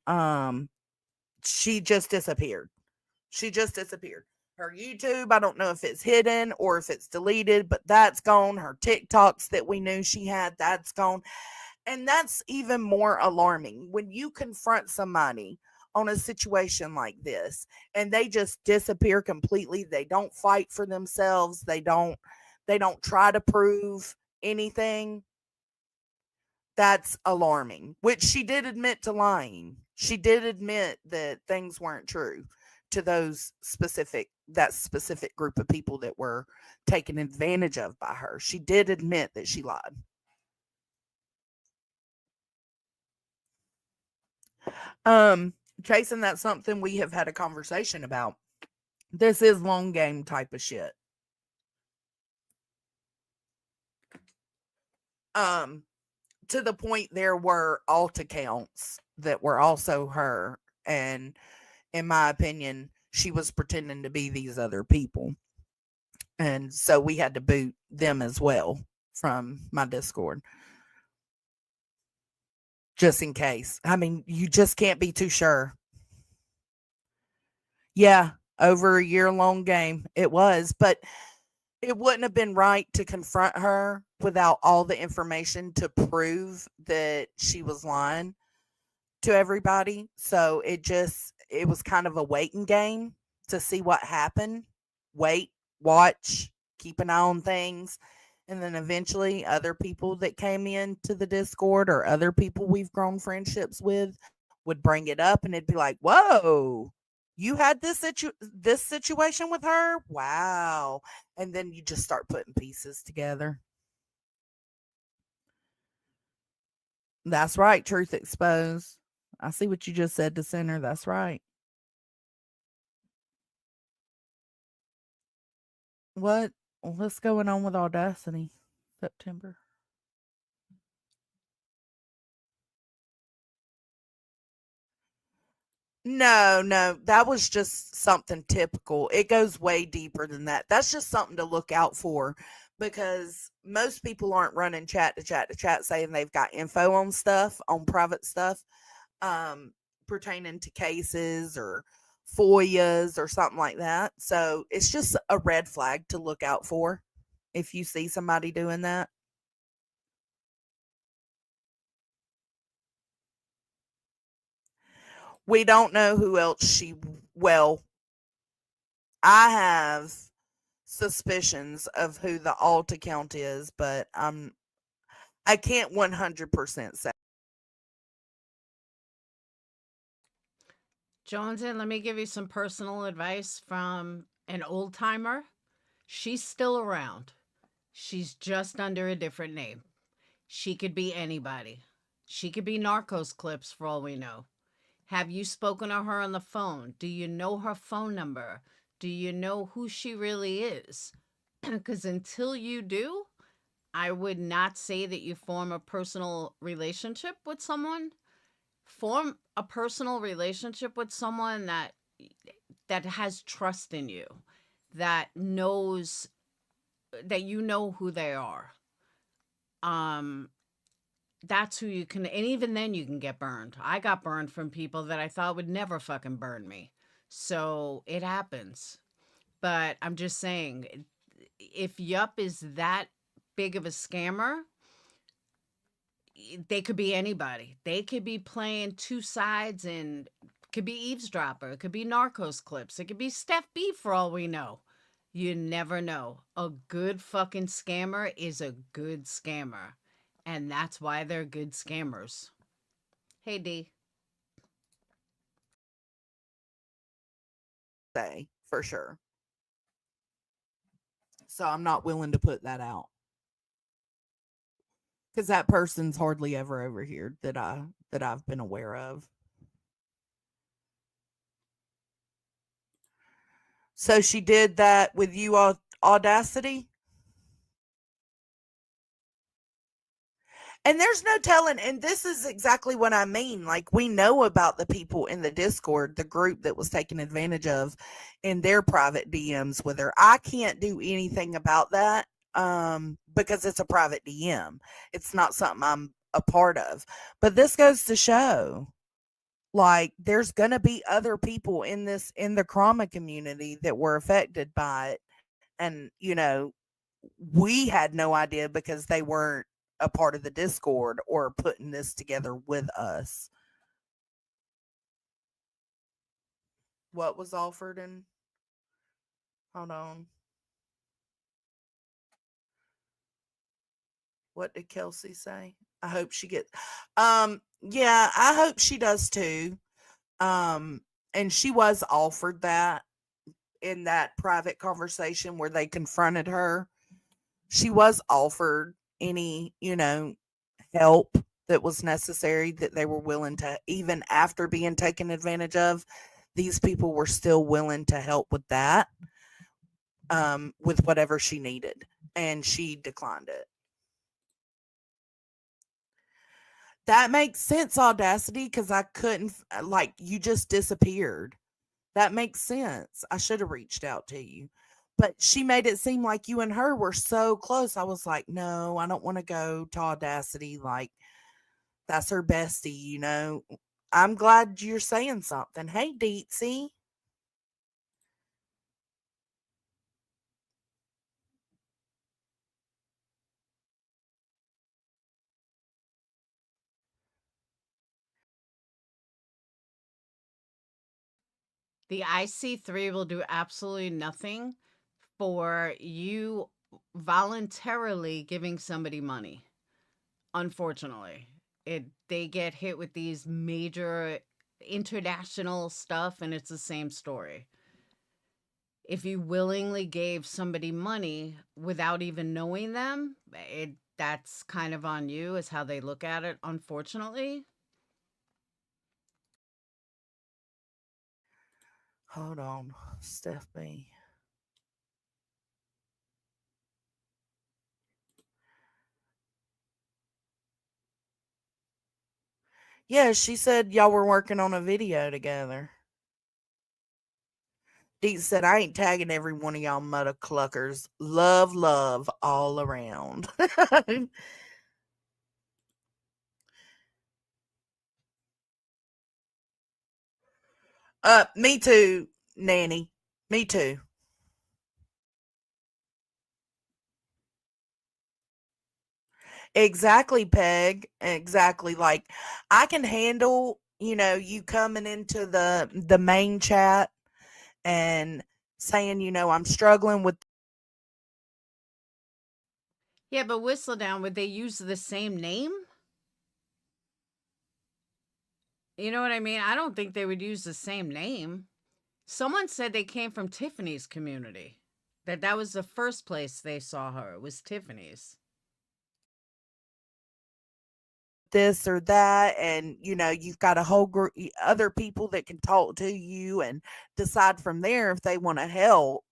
she just disappeared. She just disappeared. Her YouTube, I don't know if it's hidden or if it's deleted, but that's gone. Her TikToks that we knew she had, that's gone. And that's even more alarming when you confront somebody on a situation like this and they just disappear completely. They don't fight for themselves. They don't try to prove anything. That's alarming, which she did admit to lying. She did admit that things weren't true to that specific group of people that were taken advantage of by her. She did admit that she lied. Jason, that's something we have had a conversation about. This is long game type of shit. To the point there were alt accounts that were also her, and in my opinion, she was pretending to be these other people. And so we had to boot them as well from my Discord. Just in case. I mean, you just can't be too sure. Yeah, over a year-long game. It was, but it wouldn't have been right to confront her without all the information to prove that she was lying to everybody. So it was kind of a waiting game to see what happened. Wait, watch, keep an eye on things. And then eventually other people that came into the Discord or other people we've grown friendships with would bring it up and it'd be like, whoa, you had this situation with her? Wow. And then you just start putting pieces together. That's right, Truth Exposed. I see what you just said to Center. That's right. What's going on with Audacity? September. No, that was just something typical. It goes way deeper than that. That's just something to look out for because most people aren't running chat to chat to chat saying they've got info on stuff, on private stuff, pertaining to cases or FOIAs or something like that. So it's just a red flag to look out for if you see somebody doing that. We don't know who else well, I have suspicions of who the alt account is, but I can't 100% say. Jonesn, let me give you some personal advice from an old timer. She's still around. She's just under a different name. She could be anybody. She could be Narcos Clips for all we know. Have you spoken to her on the phone? Do you know her phone number? Do you know who she really is? Because until you do, I would not say that you form a personal relationship with someone. Form a personal relationship with someone that has trust in you, that knows that you know who they are. Um that's who you can, and even then you can get burned. I got burned from people that I thought would never fucking burn me. So it happens. But I'm just saying, if Yup is that big of a scammer, they could be anybody. They could be playing two sides, and could be eavesdropper, it could be Narcos Clips, it could be Steph B for all we know. You never know. A good fucking scammer is a good scammer. And that's why they're good scammers. Hey D. Say for sure. So I'm not willing to put that out because that person's hardly ever over here that I've been aware of. So she did that with you, Audacity? And there's no telling, and this is exactly what I mean. Like, we know about the people in the Discord, the group that was taken advantage of in their private DMs with her. I can't do anything about that because it's a private DM. It's not something I'm a part of. But this goes to show, like, there's going to be other people in the trauma community that were affected by it. And, we had no idea because they weren't a part of the Discord or putting this together with us. What was offered, and hold on. What did Kelsey say? I hope she gets yeah, I hope she does too. And she was offered that in that private conversation where they confronted her. She was offered any, help that was necessary, that they were willing to, even after being taken advantage of, these people were still willing to help with that, with whatever she needed. And she declined it. That makes sense, Audacity, because I couldn't, like, you just disappeared. That makes sense. I should have reached out to you. But she made it seem like you and her were so close. I was like, no, I don't want to go to Audacity. Like, that's her bestie. I'm glad you're saying something. Hey, Deetsy. The IC3 will do absolutely nothing for you voluntarily giving somebody money. Unfortunately, they get hit with these major international stuff, and it's the same story. If you willingly gave somebody money without even knowing them, that's kind of on you, is how they look at it, unfortunately. Hold on, Steph B. Yeah, she said y'all were working on a video together. Deet said, I ain't tagging every one of y'all mother cluckers. Love, love all around. Me too, Nanny. Me too. Exactly, Peg. Exactly. Like, I can handle, you coming into the main chat and saying, I'm struggling with. Yeah, but Whistledown, would they use the same name? You know what I mean? I don't think they would use the same name. Someone said they came from Tiffany's community. That was the first place they saw her, was Tiffany's. This or that, and you've got a whole group other people that can talk to you and decide from there if they want to help.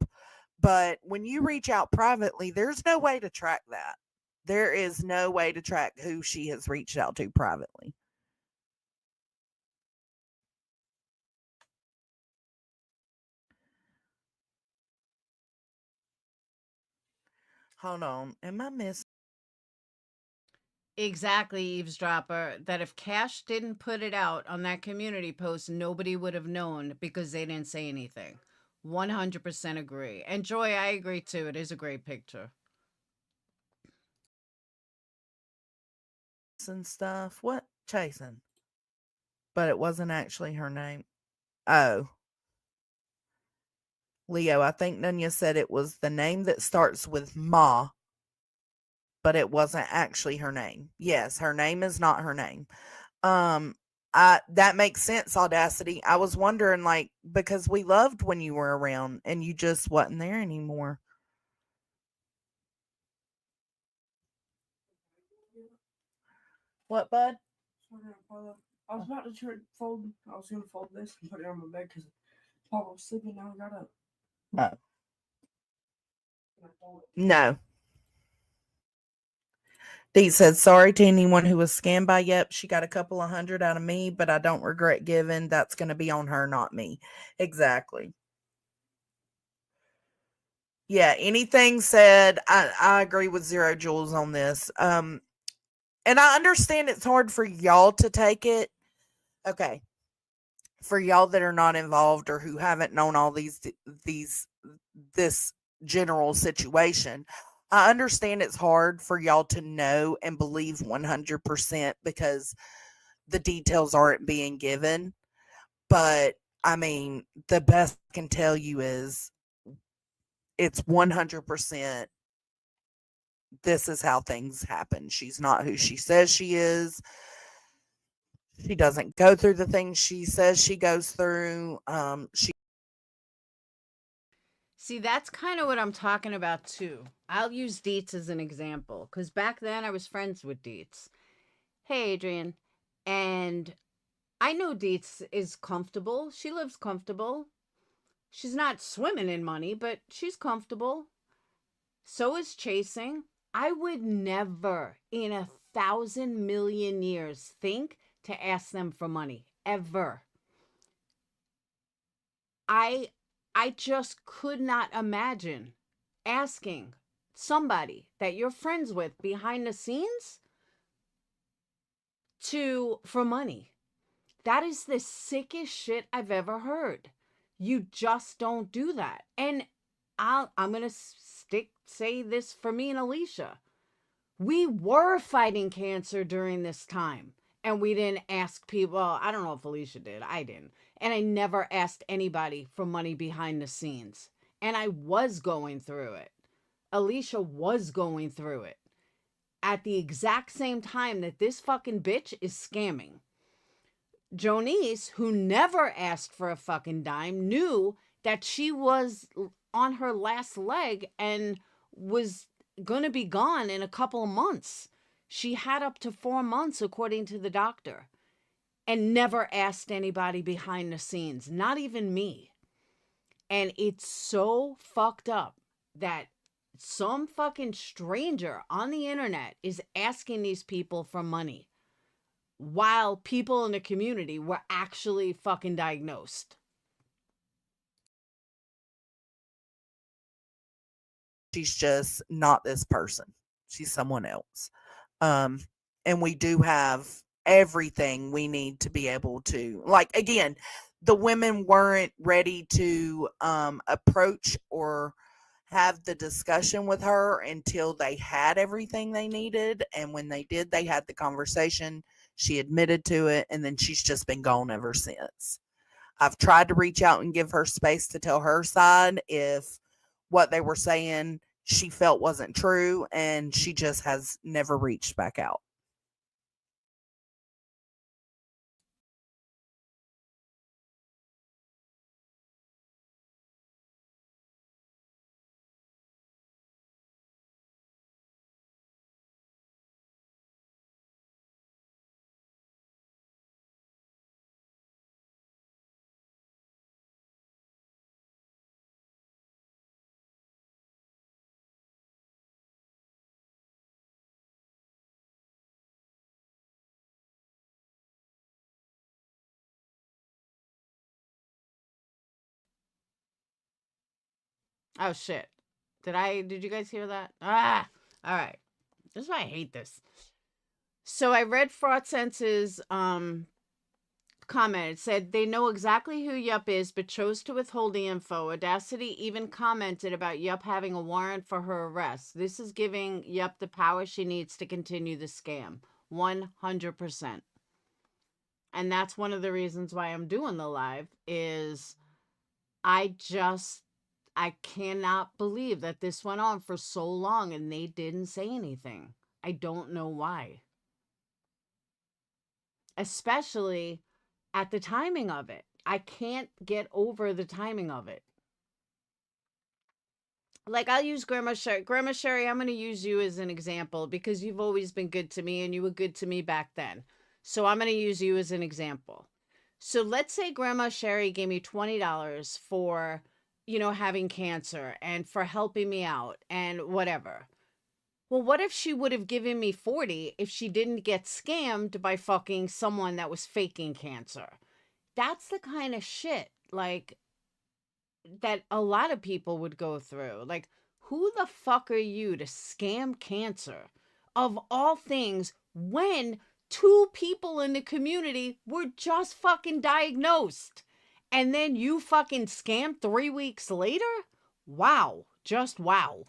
But when you reach out privately, there's no way to track that. There is no way to track who she has reached out to privately. Hold on, am I missing? Exactly, eavesdropper. That if Cash didn't put it out on that community post, nobody would have known because they didn't say anything. 100% agree. And Joy, I agree too. It is a great picture. And stuff. What? Chasing. But it wasn't actually her name. Oh. Leo, I think Nunya said it was the name that starts with Ma, but it wasn't actually her name. Yes, her name is not her name. That makes sense, Audacity. I was wondering, like, because we loved when you were around and you just wasn't there anymore. What, bud? I was about to fold. I was gonna fold this and put it on my bed because Papa was sleeping. Now I got up. No. No. Dee said, sorry to anyone who was scammed by Yep. She got a couple of $100 out of me, but I don't regret giving. That's going to be on her, not me. Exactly. Yeah, anything said, I agree with Zero Jules on this. And I understand it's hard for y'all to take it. Okay. For y'all that are not involved or who haven't known all this general situation, I understand it's hard for y'all to know and believe 100% because the details aren't being given. But I mean, the best I can tell you is it's 100%. This is how things happen. She's not who she says she is. She doesn't go through the things she says she goes through. See, that's kind of what I'm talking about too. I'll use Dietz as an example because back then I was friends with Dietz. Hey, Adrian. And I know Dietz is comfortable. She lives comfortable. She's not swimming in money, but she's comfortable. So is Chasing. I would never in 1,000 million years think to ask them for money. Ever. I just could not imagine asking somebody that you're friends with behind the scenes for money. That is the sickest shit I've ever heard. You just don't do that. And I'm going to say this for me and Alicia. We were fighting cancer during this time. And we didn't ask people. Well, I don't know if Alicia did. I didn't. And I never asked anybody for money behind the scenes. And I was going through it. Alicia was going through it. At the exact same time that this fucking bitch is scamming. Jonise, who never asked for a fucking dime, knew that she was on her last leg and was going to be gone in a couple of months. She had up to 4 months, according to the doctor, and never asked anybody behind the scenes, not even me. And it's so fucked up that some fucking stranger on the internet is asking these people for money while people in the community were actually fucking diagnosed. She's just not this person. She's someone else. And we do have everything we need to be able to, like, again, the women weren't ready to approach or have the discussion with her until they had everything they needed. And when they did, they had the conversation. She admitted to it, and then she's just been gone ever since. I've tried to reach out and give her space to tell her side if what they were saying she felt wasn't true, and she just has never reached back out. Oh shit. Did you guys hear that? Ah. All right. This is why I hate this. So I read Fraud Sense's comment. It said they know exactly who Yup is, but chose to withhold the info. Audacity even commented about Yup having a warrant for her arrest. This is giving Yup the power she needs to continue the scam. 100%. And that's one of the reasons why I'm doing the live is I cannot believe that this went on for so long and they didn't say anything. I don't know why. Especially at the timing of it. I can't get over the timing of it. Like, I'll use Grandma Sherry. Grandma Sherry, I'm going to use you as an example because you've always been good to me and you were good to me back then. So I'm going to use you as an example. So let's say Grandma Sherry gave me $20 for, having cancer and for helping me out and whatever. Well, what if she would have given me 40 if she didn't get scammed by fucking someone that was faking cancer? That's the kind of shit like that a lot of people would go through. Like, who the fuck are you to scam cancer? Of all things, when two people in the community were just fucking diagnosed and then you fucking scam 3 weeks later? Wow. Just wow.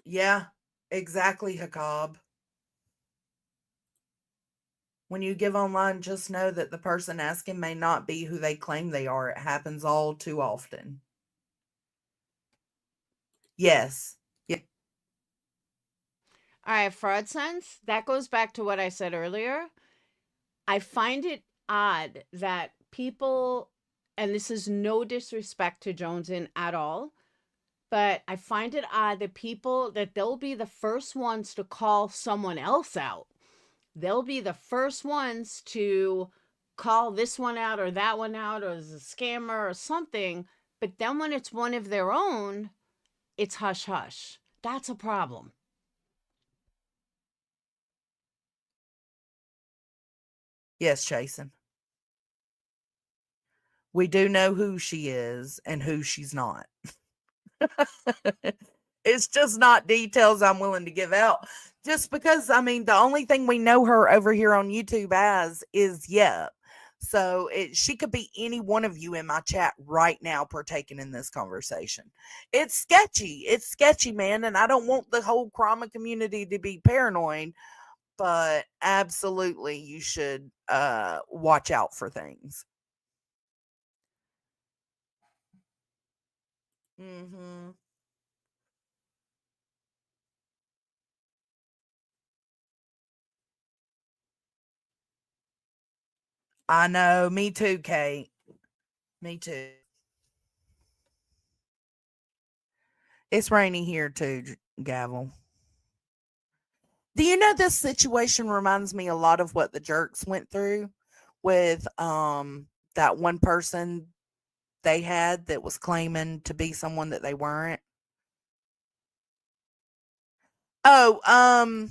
Yeah, exactly, Hakab. When you give online, just know that the person asking may not be who they claim they are. It happens all too often. Yes. Yeah. All right, Fraud Sense, that goes back to what I said earlier. I find it odd that people, and this is no disrespect to Jonesn at all, but I find it odd that they'll be the first ones to call someone else out. They'll be the first ones to call this one out or that one out or as a scammer or something. But then when it's one of their own, it's hush hush. That's a problem. Yes, Jason. We do know who she is and who she's not. It's just not details I'm willing to give out. Just because, I mean, the only thing we know her over here on YouTube as is Yep. So she could be any one of you in my chat right now partaking in this conversation. It's sketchy. It's sketchy, man. And I don't want the whole trauma community to be paranoid, but absolutely you should watch out for things. Mm-hmm. I know. Me too, Kate. Me too. It's rainy here too, Gavel. Do you know this situation reminds me a lot of what the jerks went through with that one person they had that was claiming to be someone that they weren't? Oh,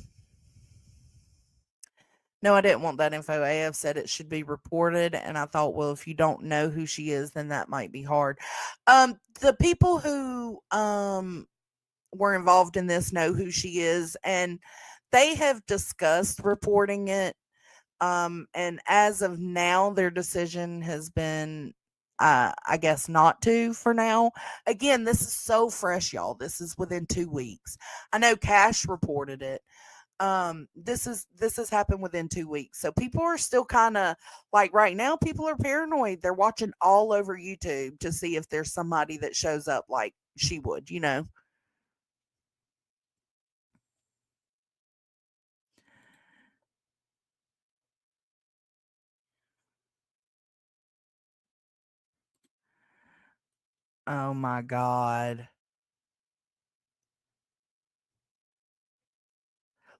no, I didn't want that info. AF said it should be reported, and I thought, well, if you don't know who she is, then that might be hard. The people who were involved in this know who she is, and they have discussed reporting it. And as of now, their decision has been, I guess, not to for now. Again, this is so fresh, y'all. This is within 2 weeks. I know Cash reported it. This has happened within 2 weeks, so people are still kind of like right now. People are paranoid. They're watching all over YouTube to see if there's somebody that shows up like she would. Oh my God.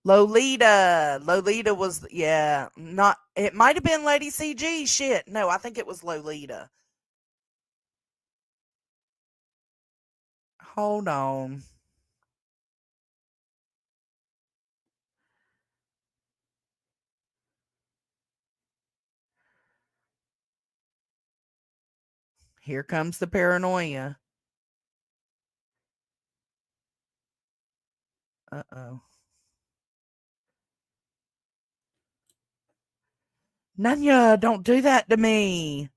Lolita was, yeah, not, it might have been Lady CG. Shit. No, I think it was Lolita. Hold on. Here comes the paranoia. Uh-oh. Nanya, don't do that to me.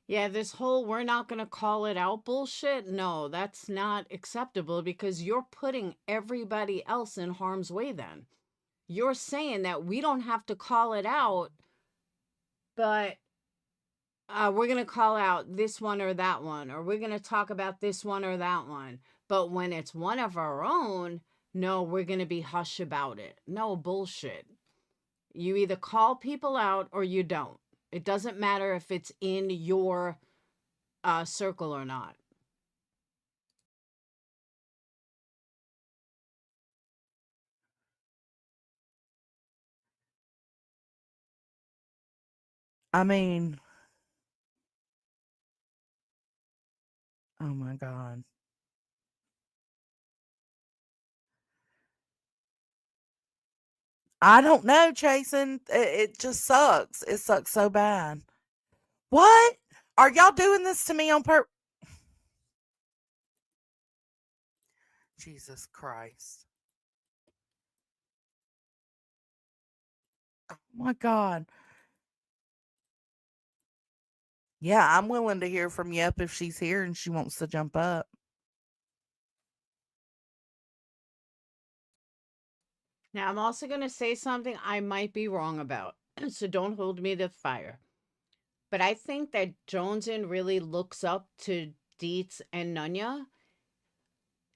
Yeah, this whole we're not going to call it out bullshit. No, that's not acceptable because you're putting everybody else in harm's way then. You're saying that we don't have to call it out, but we're going to call out this one or that one, or we're going to talk about this one or that one. But when it's one of our own, no, we're going to be hush about it. No, bullshit. You either call people out or you don't. It doesn't matter if it's in your circle or not. I mean, oh my God. I don't know, Jason. It just sucks. It sucks so bad. What? Are y'all doing this to me on purpose? Jesus Christ. Oh my God. Yeah, I'm willing to hear from Yep if she's here and she wants to jump up. Now, I'm also going to say something I might be wrong about, so don't hold me to the fire. But I think that Jonesn really looks up to Dietz and Nunya,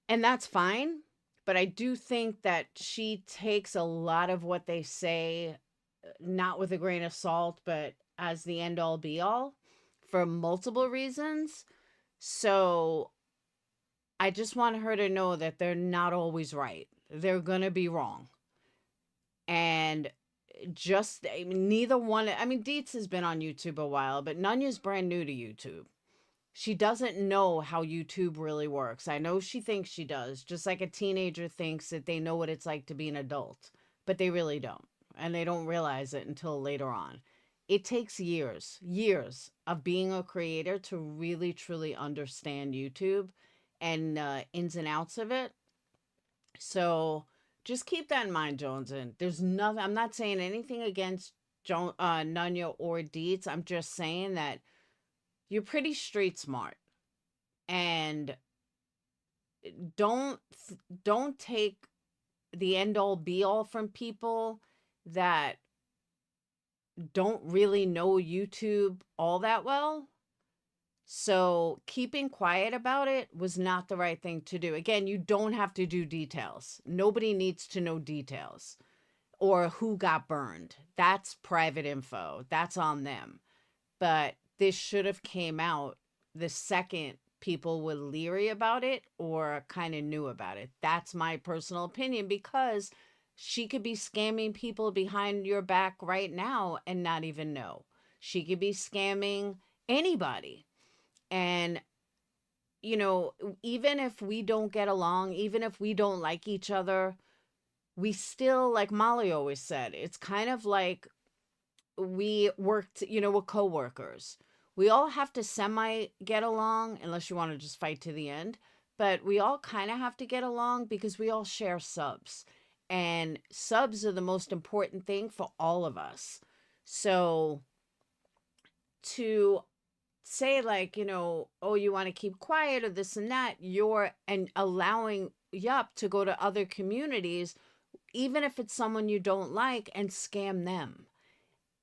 and that's fine. But I do think that she takes a lot of what they say, not with a grain of salt, but as the end all be all for multiple reasons. So I just want her to know that they're not always right. They're going to be wrong. And just, I mean, neither one, I mean, Dietz has been on YouTube a while, but Nunya's brand new to YouTube. She doesn't know how YouTube really works. I know she thinks she does, just like a teenager thinks that they know what it's like to be an adult, but they really don't. And they don't realize it until later on. It takes years of being a creator to really, truly understand YouTube and ins and outs of it. So just keep that in mind, Jones. And there's nothing, I'm not saying anything against Nunya or Dietz. I'm just saying that you're pretty street smart. And don't don't take the end all be all from people that don't really know YouTube all that well. So keeping quiet about it was not the right thing to do. Again, you don't have to do details. Nobody needs to know details or who got burned. That's private info. That's on them. But this should have came out the second people were leery about it or kind of knew about it. That's my personal opinion because she could be scamming people behind your back right now and not even know. She could be scamming anybody. And, you know, even if we don't get along, even if we don't like each other, we still, like Molly always said, it's kind of like we worked, you know, with coworkers. We all have to semi get along unless you want to just fight to the end. But we all kind of have to get along because we all share subs. And subs are the most important thing for all of us. So to say like, you know, oh, you want to keep quiet or this and that, you're and allowing Yup to go to other communities, even if it's someone you don't like, and scam them.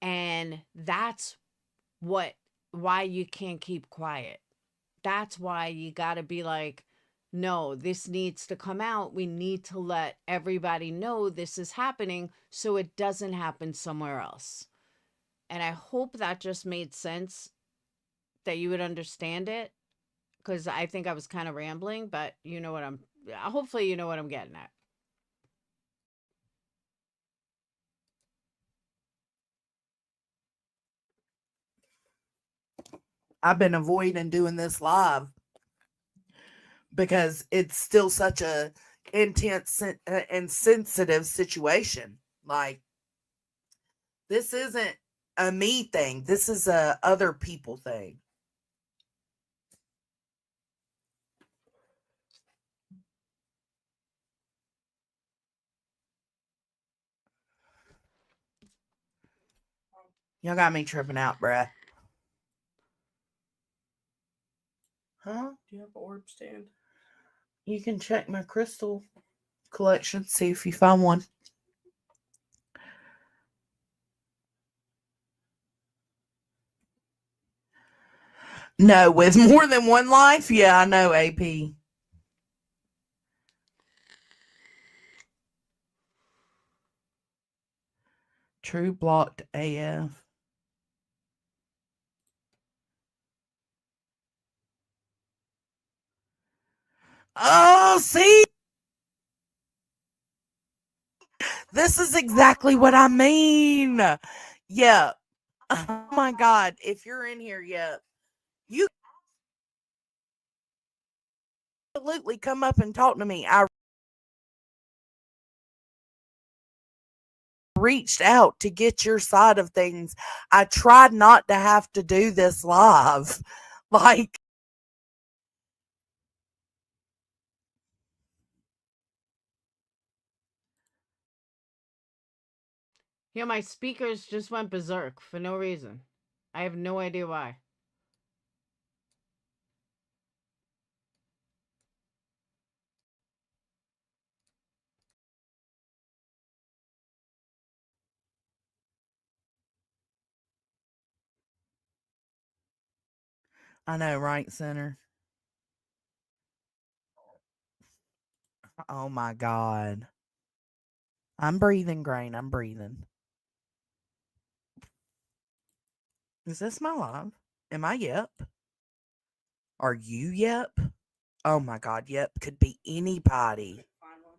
And that's what why you can't keep quiet. That's why you got to be like, no, this needs to come out. We need to let everybody know this is happening so it doesn't happen somewhere else. And I hope that just made sense, that you would understand it, because I think I was kind of rambling, but you know what I'm, hopefully you know what I'm getting at. I've been avoiding doing this live because it's still such a intense and sensitive situation. Like, This isn't a me thing. This is a other people thing. Y'all got me tripping out, bruh. Huh? Do you have an orb stand? You can check my crystal collection, see if you find one. No, with more than one life? Yeah, I know, AP. True blocked AF. Oh, see? This is exactly what I mean. Yeah. Oh my God. If you're in here, yeah, you absolutely come up and talk to me. I reached out to get your side of things. I tried not to have to do this live. Like, Yeah, my speakers just went berserk for no reason. I have no idea why. I know, right, Center? Oh my God. I'm breathing, Grain. I'm breathing. Is this my live? Am I Yep? Are you Yep? Oh my God, Yep could be anybody. Find one.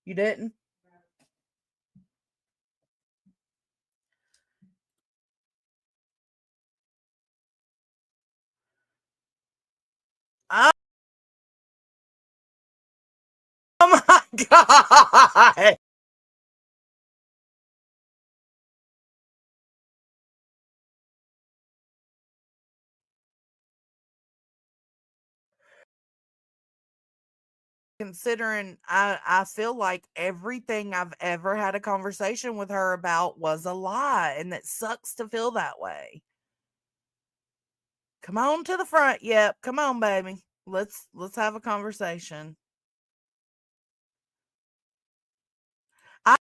You didn't? Oh, oh my God. Considering I feel like everything I've ever had a conversation with her about was a lie, and it sucks to feel that way. Come on to the front, Yep. Come on, baby. Let's have a conversation. I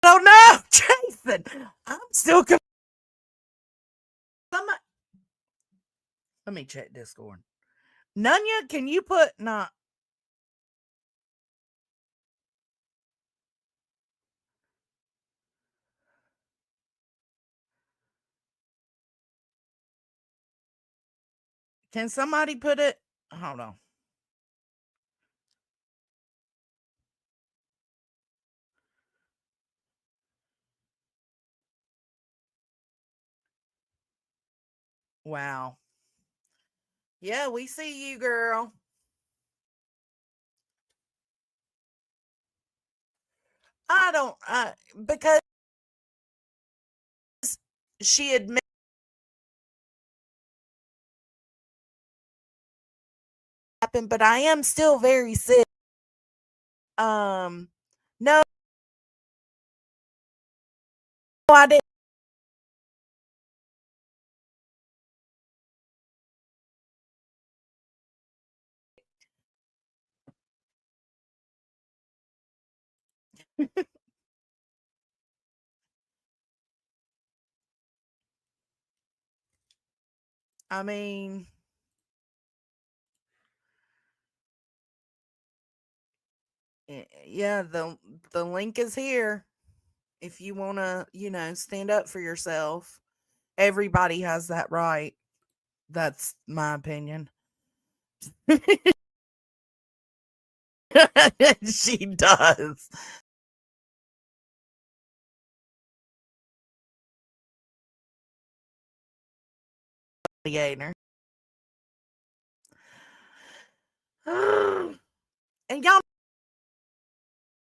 don't know, Jason. I'm still let me check Discord. Nunya, can you put not? Can somebody put it? Hold on. Wow. Yeah, we see you, girl. I don't. Because she admitted, happened, but I am still very sick. No, I didn't. I mean, yeah, the link is here. If you want to, stand up for yourself, everybody has that right. That's my opinion. She does. Alligator. And y'all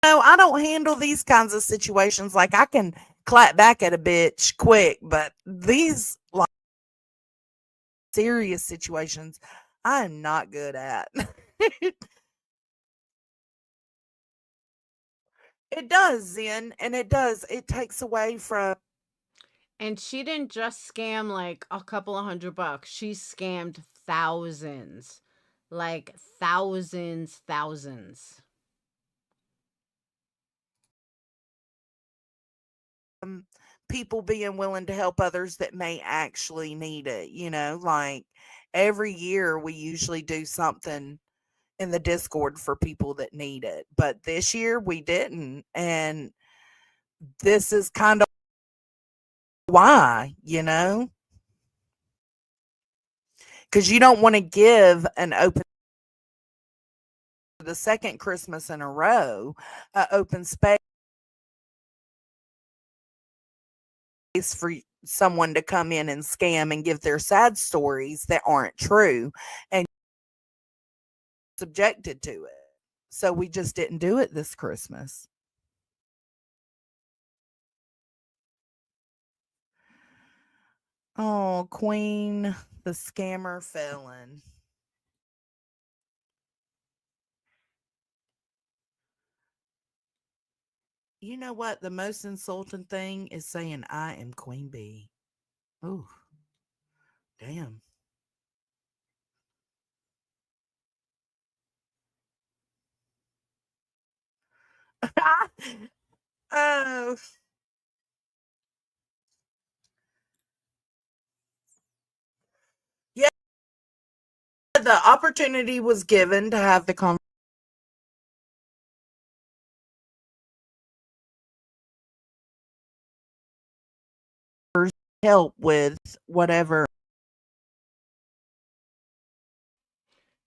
No, I don't handle these kinds of situations. Like, I can clap back at a bitch quick, but these like serious situations, I am not good at. It does, Zen, and it does. It takes away from. And she didn't just scam like a couple of $100. She scammed thousands. Like thousands, thousands. People being willing to help others that may actually need it. Like every year we usually do something in the Discord for people that need it, but this year we didn't. And this is kind of why, because you don't want to give an open the second Christmas in a row, open space for someone to come in and scam and give their sad stories that aren't true and subjected to it. So we just didn't do it this Christmas. Oh, Queen, the scammer felon. You know what? The most insulting thing is saying I am Queen Bee. Ooh, damn. Oh, yeah. The opportunity was given to have the conversation. Help with whatever.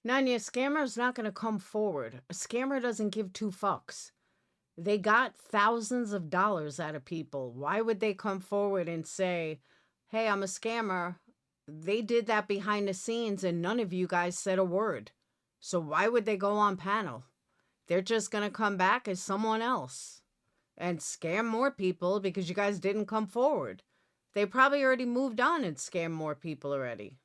Nanya, scammer's not going to come forward. A scammer doesn't give two fucks. They got thousands of dollars out of people. Why would they come forward and say, hey, I'm a scammer? They did that behind the scenes and none of you guys said a word. So why would they go on panel? They're just going to come back as someone else and scam more people because you guys didn't come forward. They probably already moved on and scammed more people already.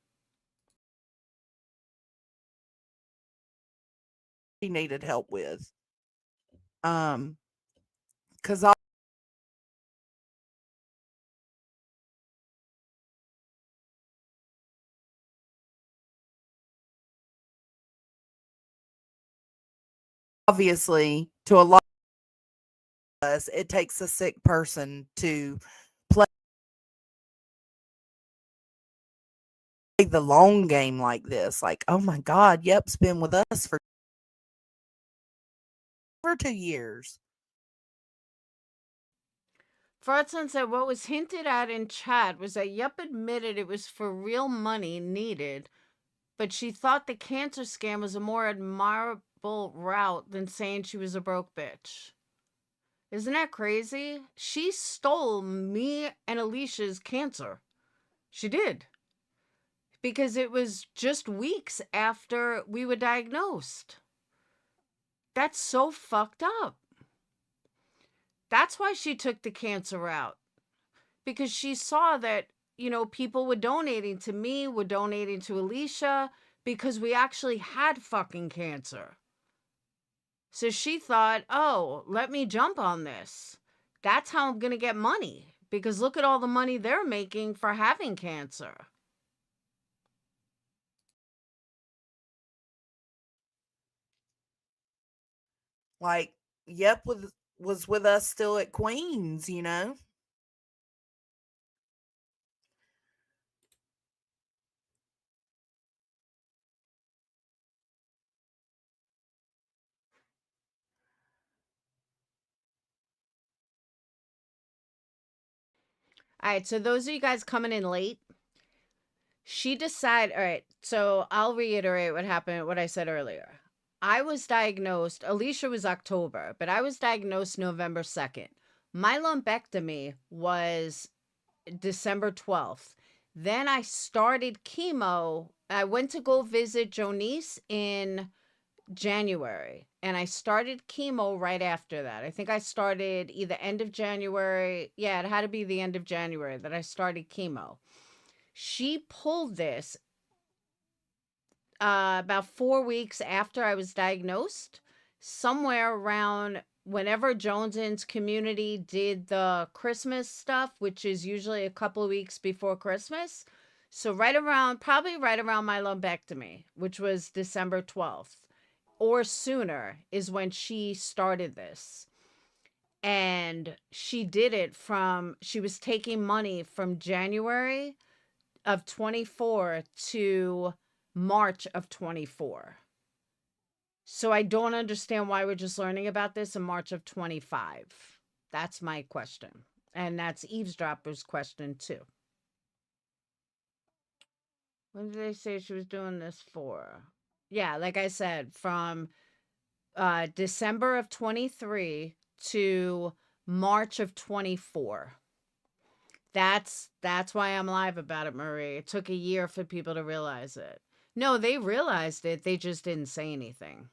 He needed help with. Because obviously, to a lot of us, it takes a sick person to play the long game like this. Like, oh my God, yep's been with us for 2 years. Frodson said what was hinted at in chat was that Yup admitted it was for real money needed, but she thought the cancer scam was a more admirable route than saying she was a broke bitch. Isn't that crazy? She stole me and Alicia's cancer. She did. Because it was just weeks after we were diagnosed. That's so fucked up. That's why she took the cancer route. Because she saw that, people were donating to me, were donating to Alicia, because we actually had fucking cancer. So she thought, oh, let me jump on this. That's how I'm going to get money. Because look at all the money they're making for having cancer. Like, yep, was with us still at Queens, All right, so those of you guys coming in late, she decided, all right, so I'll reiterate what I said earlier. I was diagnosed, Alicia was October, but I was diagnosed November 2nd. My lumpectomy was December 12th. Then I started chemo. I went to go visit Jonise in January, and I started chemo right after that. I think I started either end of January. Yeah, it had to be the end of January that I started chemo. She pulled this about 4 weeks after I was diagnosed, somewhere around whenever Jonesn's community did the Christmas stuff, which is usually a couple of weeks before Christmas. So probably right around my lumpectomy, which was December 12th or sooner, is when she started this. And she did it she was taking money from January of 24 to March of 24. So I don't understand why we're just learning about this in March of 25. That's my question. And that's Eavesdropper's question too. When did they say she was doing this for? Yeah, like I said, from December of 23 to March of 24. That's why I'm live about it, Marie. It took a year for people to realize it. No, they realized it. They just didn't say anything.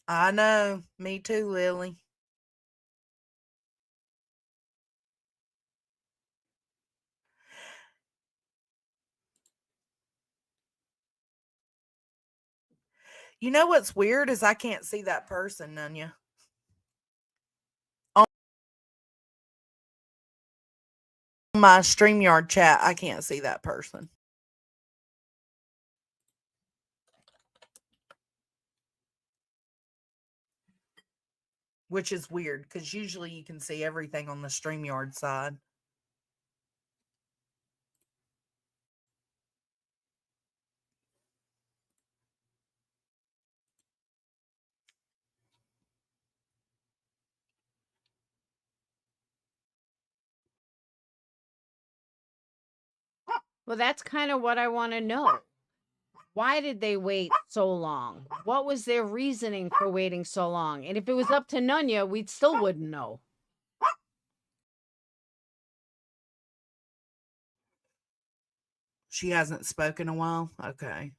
I know. Me too, Lily. You know what's weird is I can't see that person, Nunya. On my StreamYard chat, I can't see that person. Which is weird because usually you can see everything on the StreamYard side. Well, that's kind of what I want to know. Why did they wait so long? What was their reasoning for waiting so long? And if it was up to Nunya, we still wouldn't know. She hasn't spoken a while. Okay.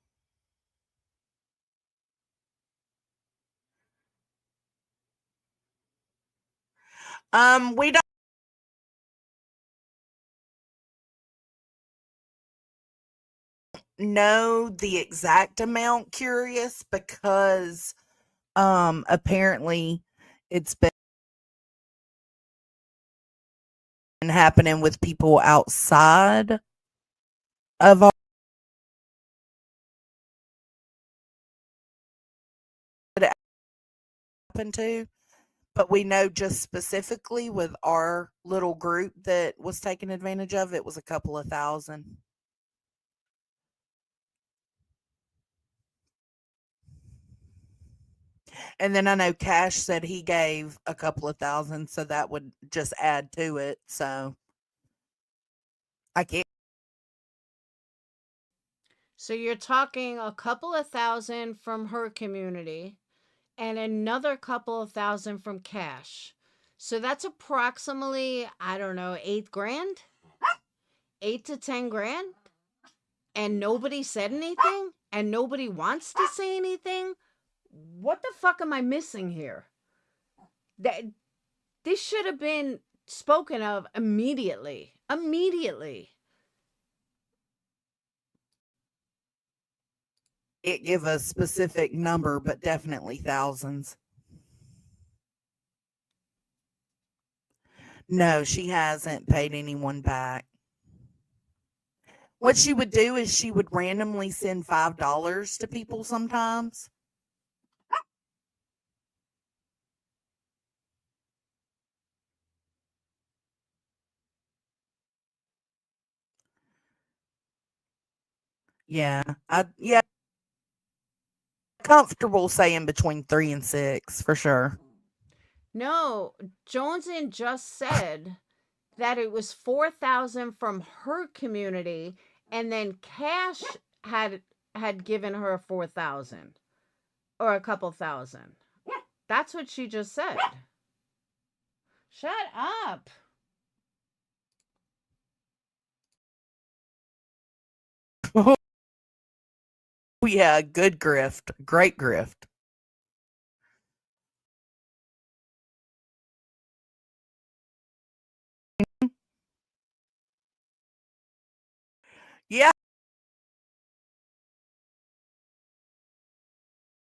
We don't know the exact amount, Curious, because apparently it's been happening with people outside of our happened to, but we know just specifically with our little group that was taken advantage of, it was a couple of thousand. And then I know Cash said he gave a couple of thousand, so that would just add to it. So I can't. So you're talking a couple of thousand from her community and another couple of thousand from Cash. So that's approximately, I don't know, 8 grand? 8 to 10 grand? And nobody said anything? And nobody wants to say anything? What the fuck am I missing here? That this should have been spoken of immediately. Immediately. It give a specific number, but definitely thousands. No, she hasn't paid anyone back. What she would do is she would randomly send $5 to people sometimes. Yeah, comfortable saying between 3 and 6 for sure. No, Jonesn just said that it was 4,000 from her community, and then Cash had given her 4,000 or a couple thousand. That's what she just said. Shut up. Yeah, good grift. Great grift. Yeah,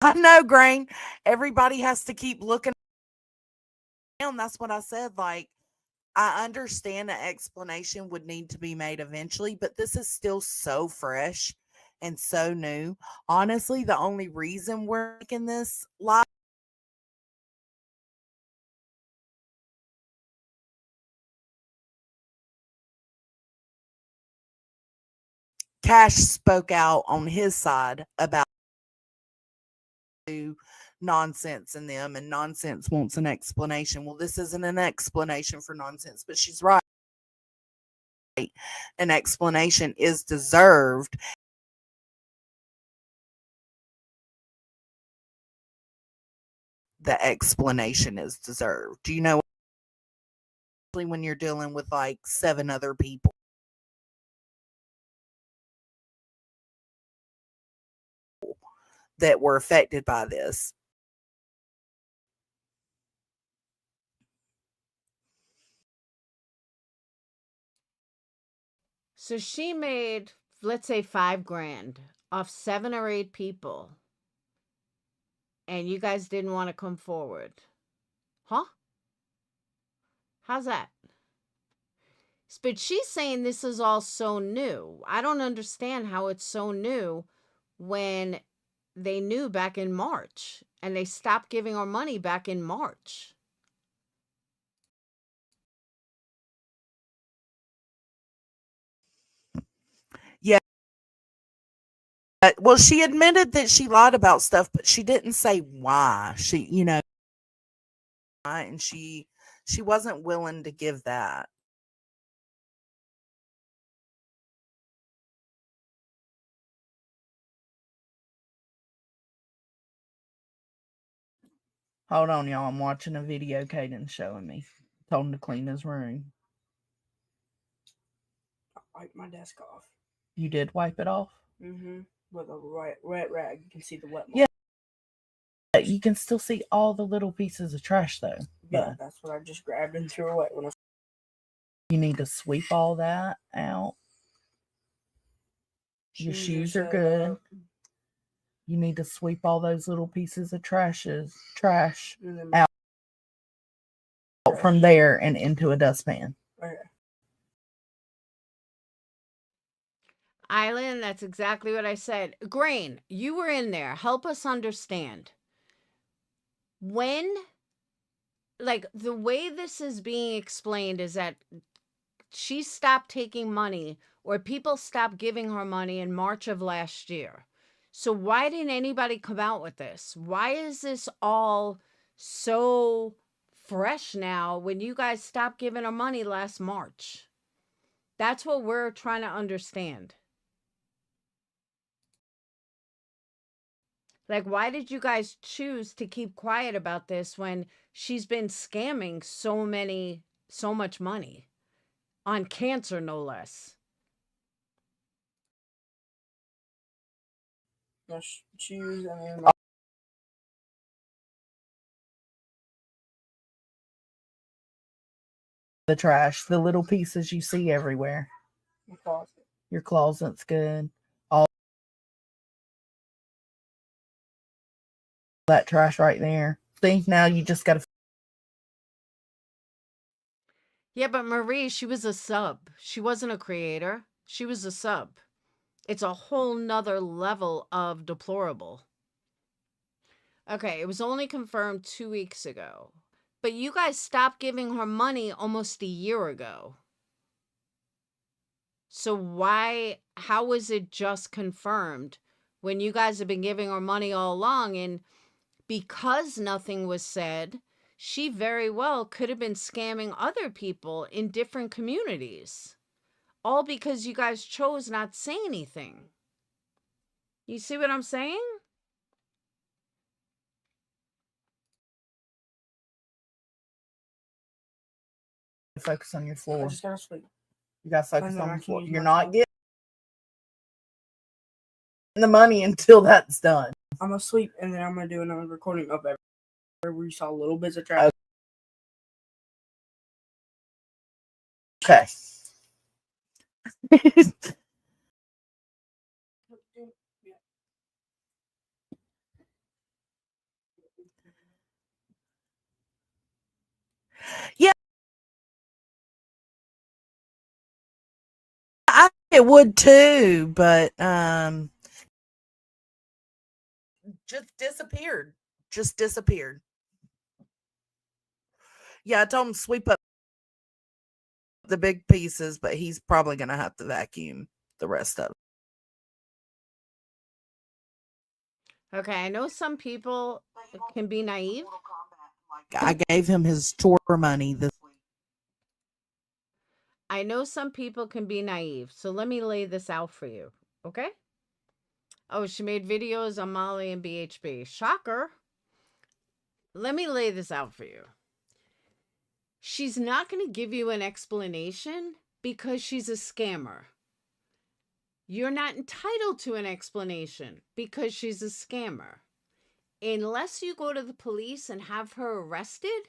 I know, Grain. Everybody has to keep looking around. That's what I said. Like, I understand an explanation would need to be made eventually, but this is still so fresh and so new. Honestly, the only reason we're making this live, Cash spoke out on his side about nonsense in them, and nonsense wants an explanation. Well, this isn't an explanation for nonsense, but she's right. An explanation is deserved. The explanation is deserved. Do you know, when you're dealing with like 7 other people that were affected by this? So she made, let's say, $5,000 off 7 or 8 people, and you guys didn't want to come forward. Huh? How's that? But she's saying this is all so new. I don't understand how it's so new when they knew back in March and they stopped giving her money back in March. Yeah. Well, she admitted that she lied about stuff, but she didn't say why. And she wasn't willing to give that. Hold on, y'all. I'm watching a video Caden's showing me. Told him to clean his room. I wiped my desk off. You did wipe it off? Mm-hmm. With a wet rag. You can see the wet mark. Yeah. You can still see all the little pieces of trash, though. Yeah, that's what I just grabbed and threw away. You need to sweep all that out. Your shoes are good. You need to sweep all those little pieces of trash out from there and into a dustpan. Okay. Island, that's exactly what I said. Grain, you were in there. Help us understand. When, like, the way this is being explained is that she stopped taking money, or people stopped giving her money in March of last year. So why didn't anybody come out with this? Why is this all so fresh now when you guys stopped giving her money last March? That's what we're trying to understand. Like, why did you guys choose to keep quiet about this when she's been scamming so much money on cancer, no less? No shoes and then The trash, the little pieces you see everywhere. my closet. Your closet's good. All that trash right there. See, now you just got to. Yeah, but Marie, she was a sub. She wasn't a creator. She was a sub. It's a whole nother level of deplorable. Okay, it was only confirmed 2 weeks ago. But you guys stopped giving her money almost a year ago. So how was it just confirmed when you guys have been giving her money all along? And because nothing was said, she very well could have been scamming other people in different communities. All because you guys chose not to say anything. You see what I'm saying? Focus on your I floor. just gotta sleep. You got to focus And then on I the can floor. use You're my not phone. getting. the money until that's done. I'm gonna sleep, and then I'm gonna do another recording of where we saw little bits of traffic. Okay. Yeah, I think it would too, but just disappeared. Just disappeared. Yeah, I told him to sweep up the big pieces, but he's probably gonna have to vacuum the rest of it. Okay, I know some people can be naive. I gave him his tour money this week. I know some people can be naive. So let me lay this out for you. Okay? Oh, she made videos on Molly and BHB. Shocker. Let me lay this out for you. She's not going to give you an explanation because she's a scammer. You're not entitled to an explanation because she's a scammer. Unless you go to the police and have her arrested,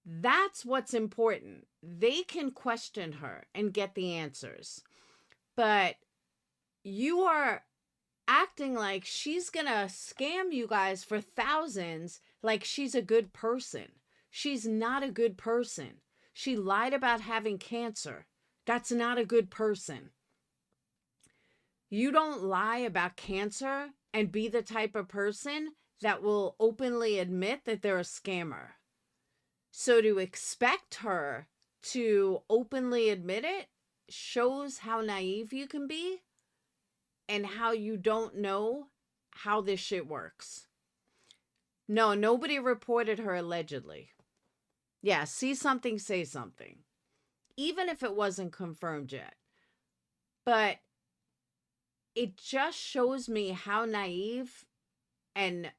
that's what's important. They can question her and get the answers. But you are acting like she's gonna scam you guys for thousands, like she's a good person. She's not a good person. She lied about having cancer. That's not a good person. You don't lie about cancer and be the type of person that will openly admit that they're a scammer. So to expect her to openly admit it shows how naive you can be and how you don't know how this shit works. No, nobody reported her allegedly. Yeah, see something, say something. Even if it wasn't confirmed yet. But it just shows me how naive and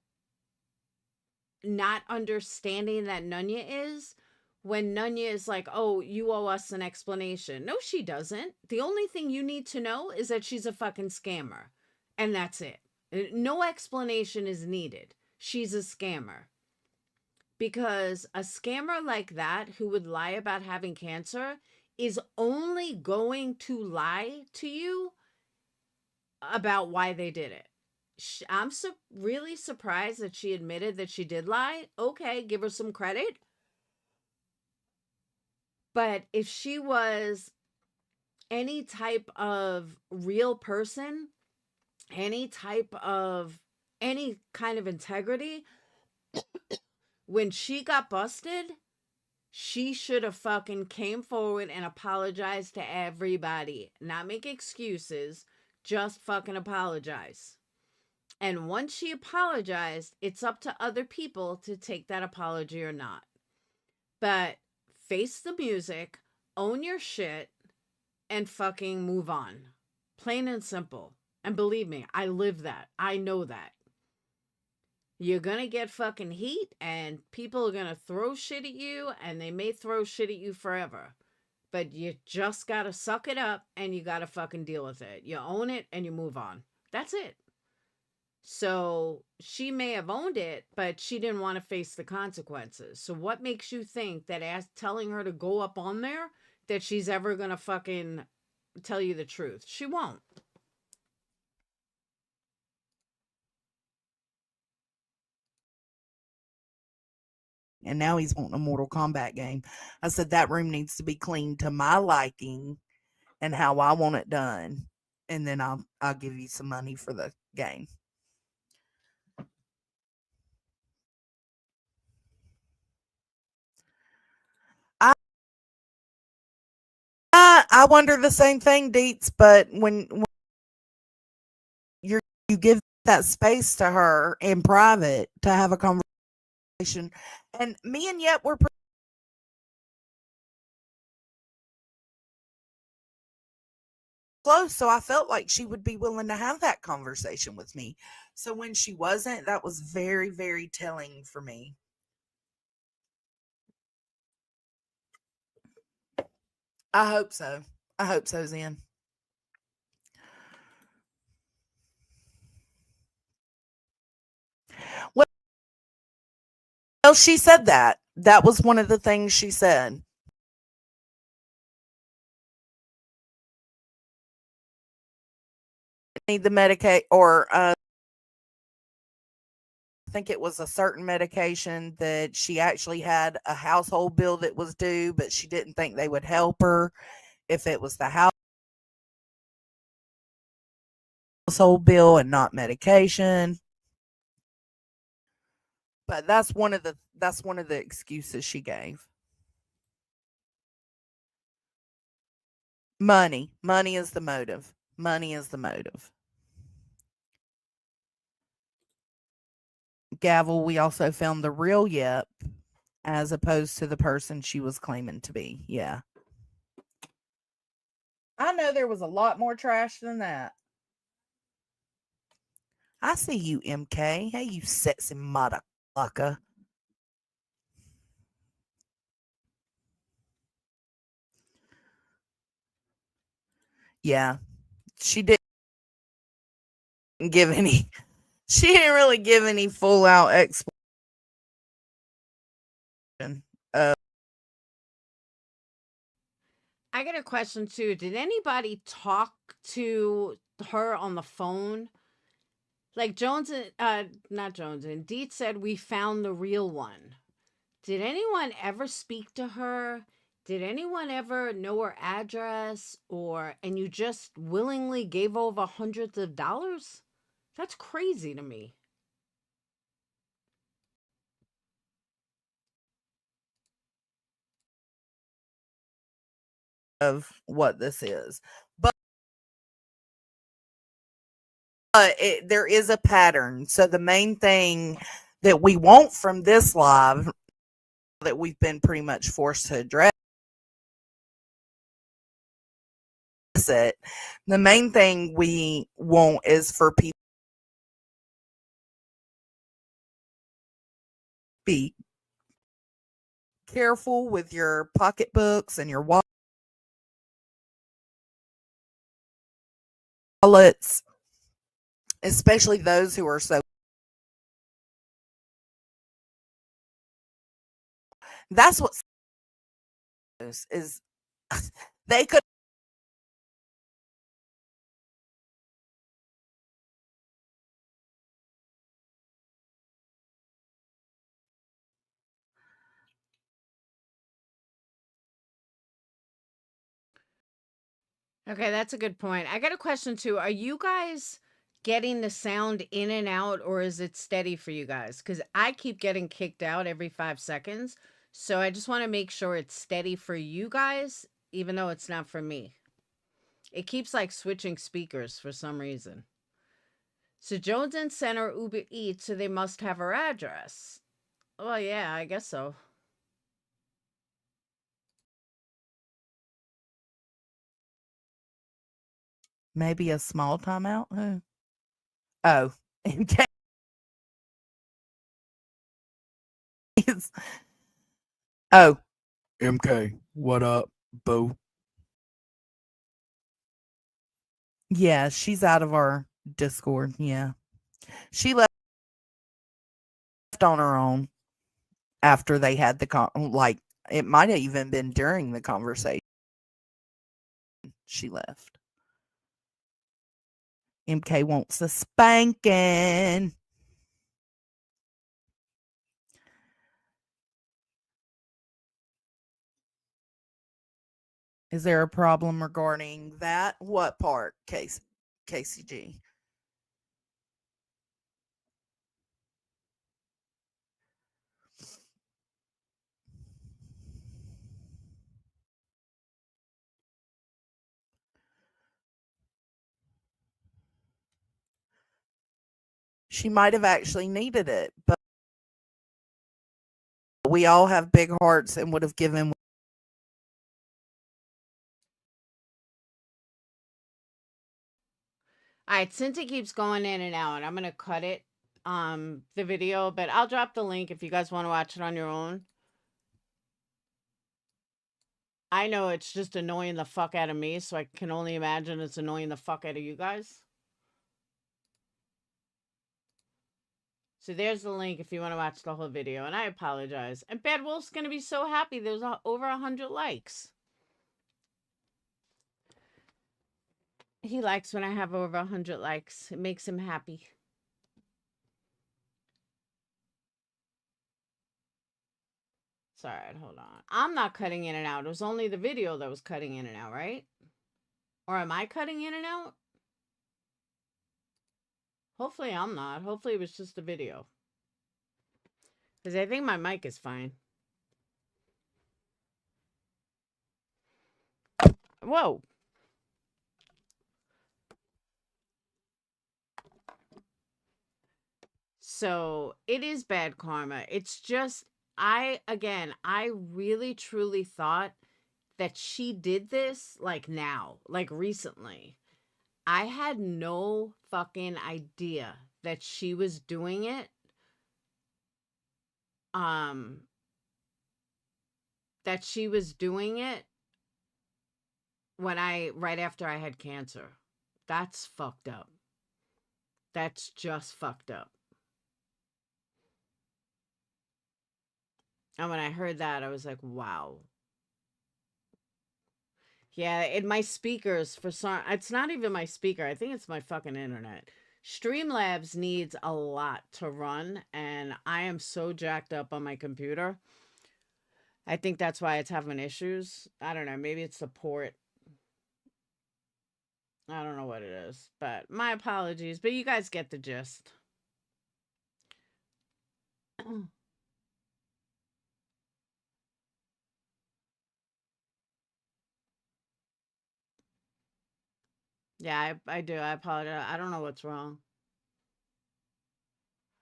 not understanding that Nunya is when Nunya is like, oh, you owe us an explanation. No, she doesn't. The only thing you need to know is that she's a fucking scammer. And that's it. No explanation is needed. She's a scammer. Because a scammer like that who would lie about having cancer is only going to lie to you about why they did it. I'm really surprised that she admitted that she did lie. Okay, give her some credit. But if she was any type of real person, any kind of integrity, when she got busted, she should have fucking came forward and apologized to everybody. Not make excuses, just fucking apologize. And once she apologized, it's up to other people to take that apology or not. But face the music, own your shit, and fucking move on. Plain and simple. And believe me, I live that. I know that. You're gonna get fucking heat, and people are gonna throw shit at you, and they may throw shit at you forever. But you just gotta suck it up, and you gotta fucking deal with it. You own it, and you move on. That's it. So she may have owned it, but she didn't want to face the consequences. So what makes you think that telling her to go up on there, that she's ever gonna fucking tell you the truth? She won't. And now he's wanting a Mortal Kombat game. I said that room needs to be cleaned to my liking and how I want it done. And then I'll give you some money for the game. I wonder the same thing, Deets, but when you give that space to her in private to have a conversation, and me and Yet were close, so I felt like she would be willing to have that conversation with me. So when she wasn't, that was very, very telling for me. I hope so. I hope so, Zen. Well, she said that. That was one of the things she said. Need the Medicaid, or I think it was a certain medication that she actually had a household bill that was due, but she didn't think they would help her if it was the household bill and not medication. But that's one of the excuses she gave. Money is the motive. Money is the motive. Gavel, we also found the real Yep, as opposed to the person she was claiming to be. Yeah. I know there was a lot more trash than that. I see you, MK. Hey, you sexy motherfucker. Yeah. She didn't give any, she didn't really give any full out explanation. I got a question too. Did anybody talk to her on the phone? Like not Jonesn, Deet said we found the real one. Did anyone ever speak to her? Did anyone ever know her address, and you just willingly gave over hundreds of dollars? That's crazy to me. Of what this is. But there is a pattern. So the main thing that we want from this live that we've been pretty much forced to address it. The main thing we want is for people to be careful with your pocketbooks and your wallets, especially those who are so. That's what is they could. Okay, that's a good point. I got a question too. Are you guys getting the sound in and out, or is it steady for you guys? Because I keep getting kicked out every 5 seconds. So I just want to make sure it's steady for you guys, even though it's not for me. It keeps like switching speakers for some reason. So Jonesn sent her Uber Eats, so they must have her address. Well, yeah, I guess so. Maybe a small timeout. Oh, in case. Oh, MK, what up, boo? yeah, she's out of our Discord. Yeah, she left on her own after they had the like. It might have even been during the conversation. She left. MK wants a spanking. Is there a problem regarding that? What part, KCG? She might have actually needed it, but we all have big hearts and would have given. All right, since it keeps going in and out, I'm gonna cut it, the video, but I'll drop the link if you guys want to watch it on your own. I know it's just annoying the fuck out of me, so I can only imagine it's annoying the fuck out of you guys. So there's the link if you want to watch the whole video. And I apologize. And Bad Wolf's going to be so happy. There's over 100 likes. He likes when I have over 100 likes. It makes him happy. Sorry, hold on. I'm not cutting in and out. It was only the video that was cutting in and out, right? Or am I cutting in and out? Hopefully I'm not. Hopefully it was just a video. Because I think my mic is fine. Whoa. So it is bad karma. It's just, I really truly thought that she did this like now, like recently. I had no fucking idea that she was doing it. That she was doing it right after I had cancer. That's fucked up. That's just fucked up. And when I heard that, I was like, wow. Yeah, my speakers, for some, it's not even my speaker. I think it's my fucking internet. Streamlabs needs a lot to run, and I am so jacked up on my computer. I think that's why it's having issues. I don't know. Maybe it's the port. I don't know what it is, but my apologies. But you guys get the gist. Yeah, I do. I apologize. I don't know what's wrong.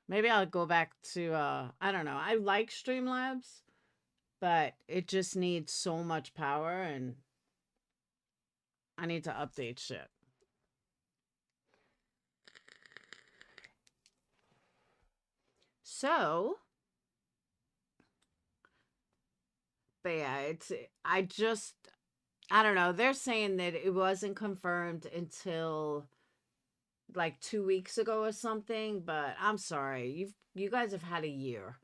Maybe I'll go back to, I don't know. I like Streamlabs, but it just needs so much power, and I need to update shit. So, but yeah, I don't know. They're saying that it wasn't confirmed until like 2 weeks ago or something, but I'm sorry. You guys have had a year.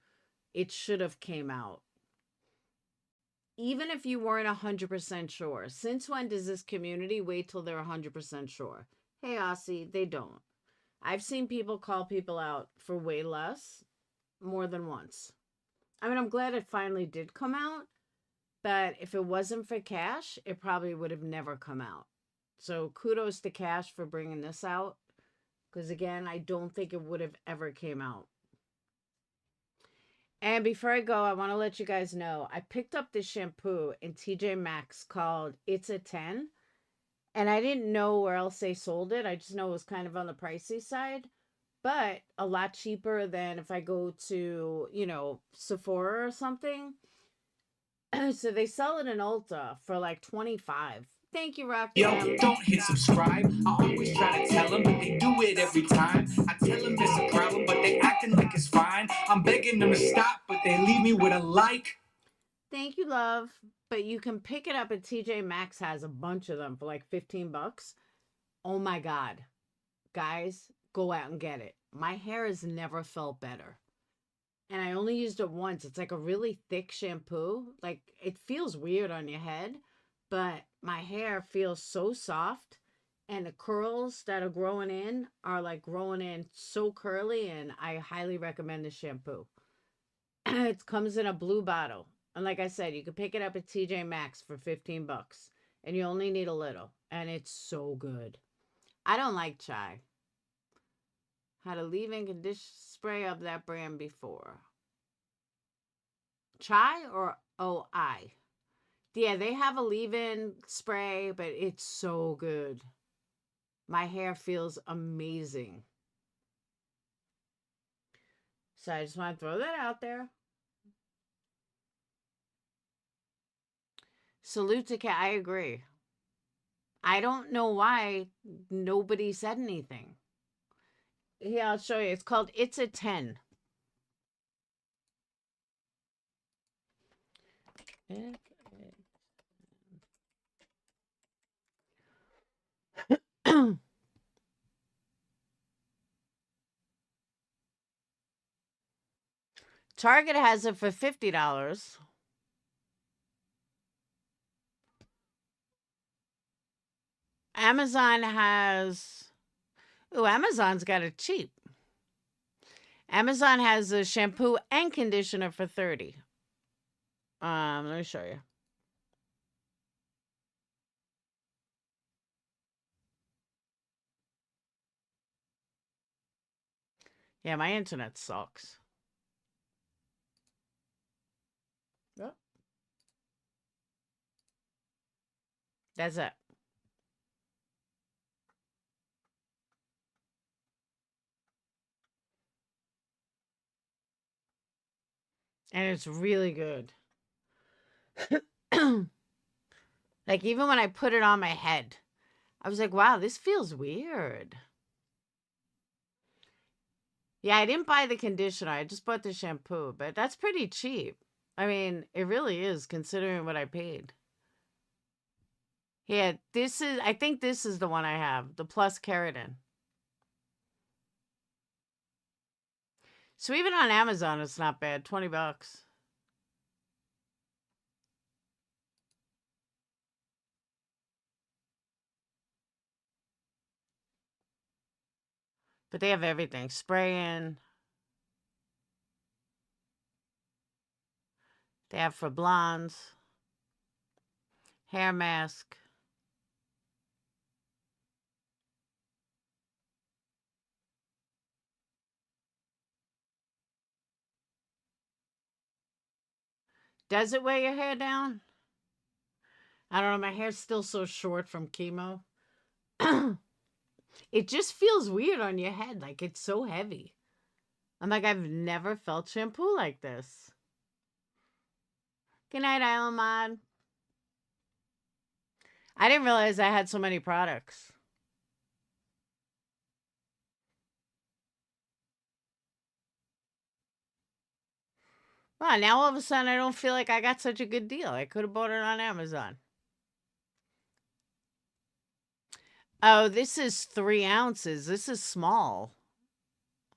It should have came out. Even if you weren't 100% sure. Since when does this community wait till they're 100% sure? Hey, Aussie, they don't. I've seen people call people out for way less, more than once. I mean, I'm glad it finally did come out, but if it wasn't for Cash, it probably would have never come out. So kudos to Cash for bringing this out, because again, I don't think it would have ever came out. And before I go, I want to let you guys know, I picked up this shampoo in TJ Maxx called It's a 10. And I didn't know where else they sold it. I just know it was kind of on the pricey side. But a lot cheaper than if I go to, you know, Sephora or something. So they sell it in Ulta for like $25. Thank you, Rock. Yo, don't hit subscribe. I always try to tell them, but they do it every time. I tell them there's a problem, but they acting like it's fine. I'm begging them to stop, but they leave me with a like. Thank you, love. But you can pick it up at TJ Maxx, has a bunch of them for like $15. Oh my God. Guys, go out and get it. My hair has never felt better. And I only used it once. It's like a really thick shampoo. Like, it feels weird on your head, but my hair feels so soft, and the curls that are growing in are like growing in so curly, and I highly recommend the shampoo. It comes in a blue bottle. And like I said, you can pick it up at TJ Maxx for $15, and you only need a little, and it's so good. I don't like chai. Had a leave-in conditioner spray of that brand before. Chai or OI? Yeah, they have a leave-in spray, but it's so good. My hair feels amazing. So I just want to throw that out there. Salute to Cat. I agree. I don't know why nobody said anything. Here, I'll show you. It's called It's a 10. Target has it for $50. Amazon has... Ooh, Amazon's got it cheap. Amazon has a shampoo and conditioner for $30. Let me show you. Yeah, my internet sucks. Yep. That's it. And it's really good. Like, even when I put it on my head, I was like, wow, this feels weird. Yeah, I didn't buy the conditioner. I just bought the shampoo, but that's pretty cheap. I mean, it really is, considering what I paid. Yeah, I think this is the one I have, the Plus Keratin. So even on Amazon, it's not bad, $20. But they have everything, spray-in. They have for blondes, hair mask. Does it weigh your hair down? I don't know. My hair's still so short from chemo. It just feels weird on your head. Like, it's so heavy. I'm like, I've never felt shampoo like this. Good night, Island Mod. I didn't realize I had so many products. Well, now all of a sudden I don't feel like I got such a good deal. I could have bought it on Amazon. Oh, this is 3 ounces. This is small.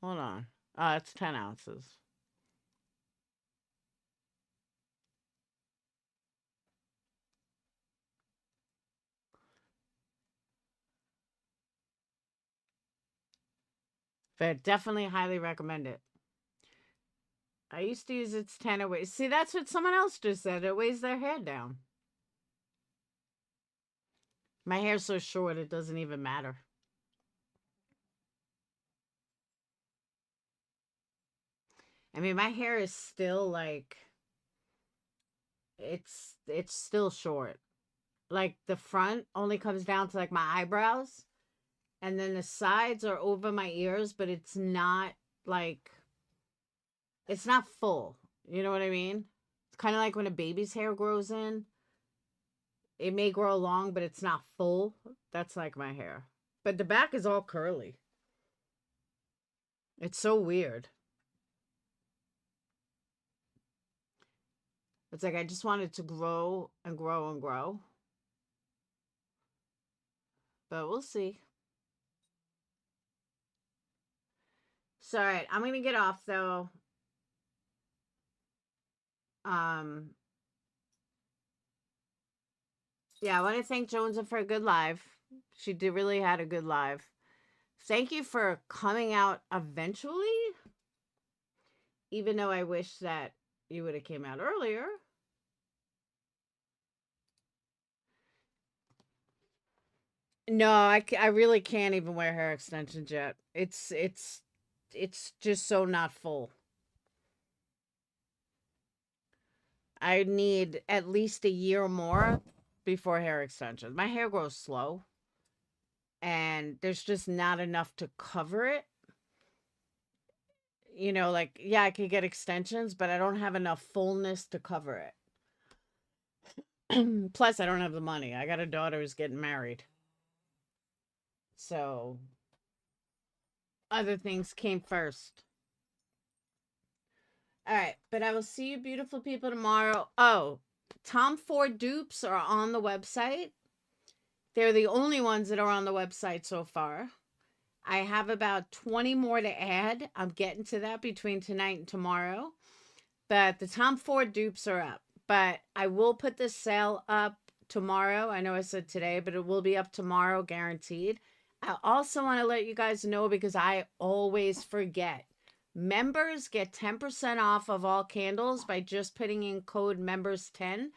Hold on. Oh, it's 10 ounces. But definitely highly recommend it. I used to use its 10 away. See, that's what someone else just said. It weighs their hair down. My hair's so short, it doesn't even matter. I mean, my hair is still like, it's still short. Like, the front only comes down to like my eyebrows, and then the sides are over my ears, but it's not like, it's not full. You know what I mean? It's kind of like when a baby's hair grows in. It may grow long, but it's not full. That's like my hair. But the back is all curly. It's so weird. It's like I just want it to grow and grow and grow. But we'll see. So, all right, I'm going to get off, though. Yeah, I want to thank Jonesn for a good live. She really had a good live. Thank you for coming out eventually. Even though I wish that you would have came out earlier. No, I really can't even wear hair extensions yet. It's just so not full. I need at least a year more before hair extensions. My hair grows slow, and there's just not enough to cover it. You know, like, yeah, I could get extensions, but I don't have enough fullness to cover it. Plus, I don't have the money. I got a daughter who's getting married. So, other things came first. All right, but I will see you beautiful people tomorrow. Oh, Tom Ford dupes are on the website. They're the only ones that are on the website so far. I have about 20 more to add. I'm getting to that between tonight and tomorrow. But the Tom Ford dupes are up. But I will put this sale up tomorrow. I know I said today, but it will be up tomorrow, guaranteed. I also want to let you guys know, because I always forget. Members get 10% off of all candles by just putting in code members10.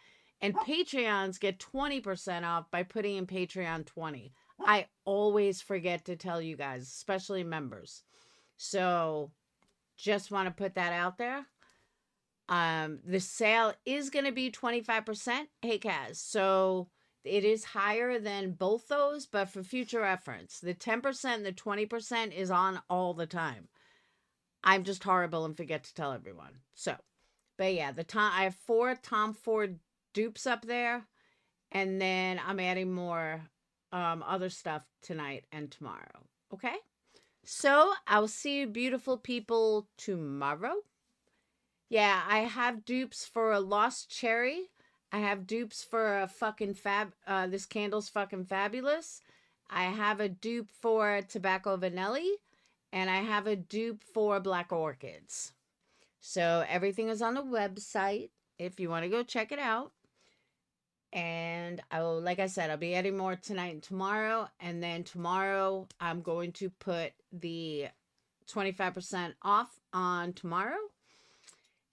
And Patreons get 20% off by putting in Patreon 20. I always forget to tell you guys, especially members. So just want to put that out there. The sale is going to be 25%. Hey, Kaz. So it is higher than both those, but for future reference, the 10% and the 20% is on all the time. I'm just horrible and forget to tell everyone. So, but yeah, I have 4 Tom Ford dupes up there, and then I'm adding more other stuff tonight and tomorrow. Okay? So, I'll see you beautiful people tomorrow. Yeah, I have dupes for a Lost Cherry. I have dupes for a fucking this candle's fucking fabulous. I have a dupe for Tobacco Vanilli. And I have a dupe for Black Orchids. So everything is on the website if you want to go check it out. And like I said, I'll be adding more tonight and tomorrow. And then tomorrow, I'm going to put the 25% off on tomorrow.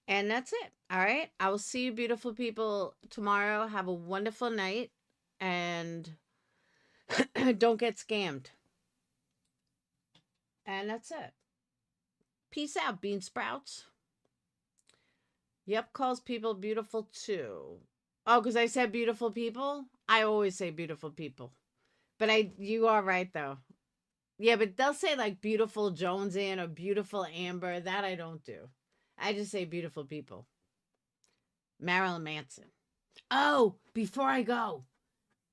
And that's it. All right. I will see you beautiful people tomorrow. Have a wonderful night. And don't get scammed. And that's it. Peace out, bean sprouts. Yep, calls people beautiful too. Oh, because I said beautiful people? I always say beautiful people. But you are right, though. Yeah, but they'll say like beautiful Jonesn or beautiful Amber. That I don't do. I just say beautiful people. Marilyn Manson. Oh, before I go.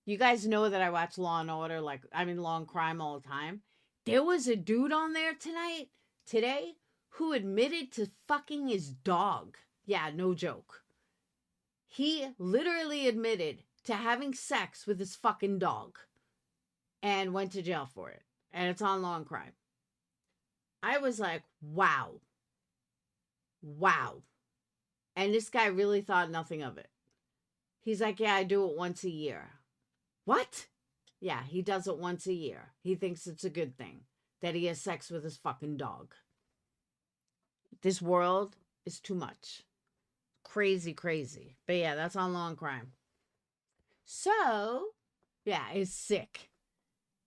You guys know that I watch Law and Order, Law and Crime all the time. There was a dude on there today, who admitted to fucking his dog. Yeah, no joke. He literally admitted to having sex with his fucking dog and went to jail for it. And it's on Law and Crime. I was like, wow. Wow. And this guy really thought nothing of it. He's like, yeah, I do it once a year. What? Yeah, he does it once a year. He thinks it's a good thing that he has sex with his fucking dog. This world is too much. Crazy, crazy. But yeah, that's on Law and Crime. So, yeah, it's sick.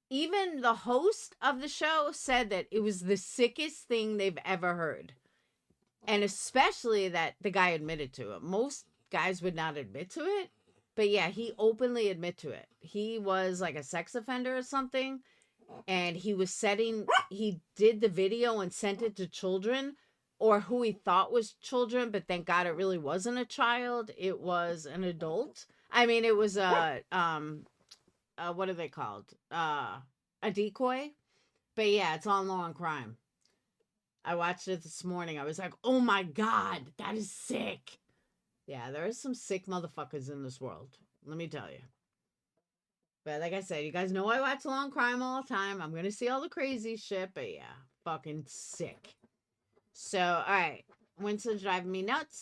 Even the host of the show said that it was the sickest thing they've ever heard. And especially that the guy admitted to it. Most guys would not admit to it. But yeah, he openly admitted to it. He was like a sex offender or something. And he did the video and sent it to children, or who he thought was children, but thank God it really wasn't a child. It was an adult. I mean, it was what are they called? A decoy. But yeah, it's on Law and Crime. I watched it this morning. I was like, oh my God, that is sick. Yeah, there are some sick motherfuckers in this world. Let me tell you. But like I said, you guys know I watch Law and Crime all the time. I'm going to see all the crazy shit. But yeah, fucking sick. So, all right. Winston's driving me nuts.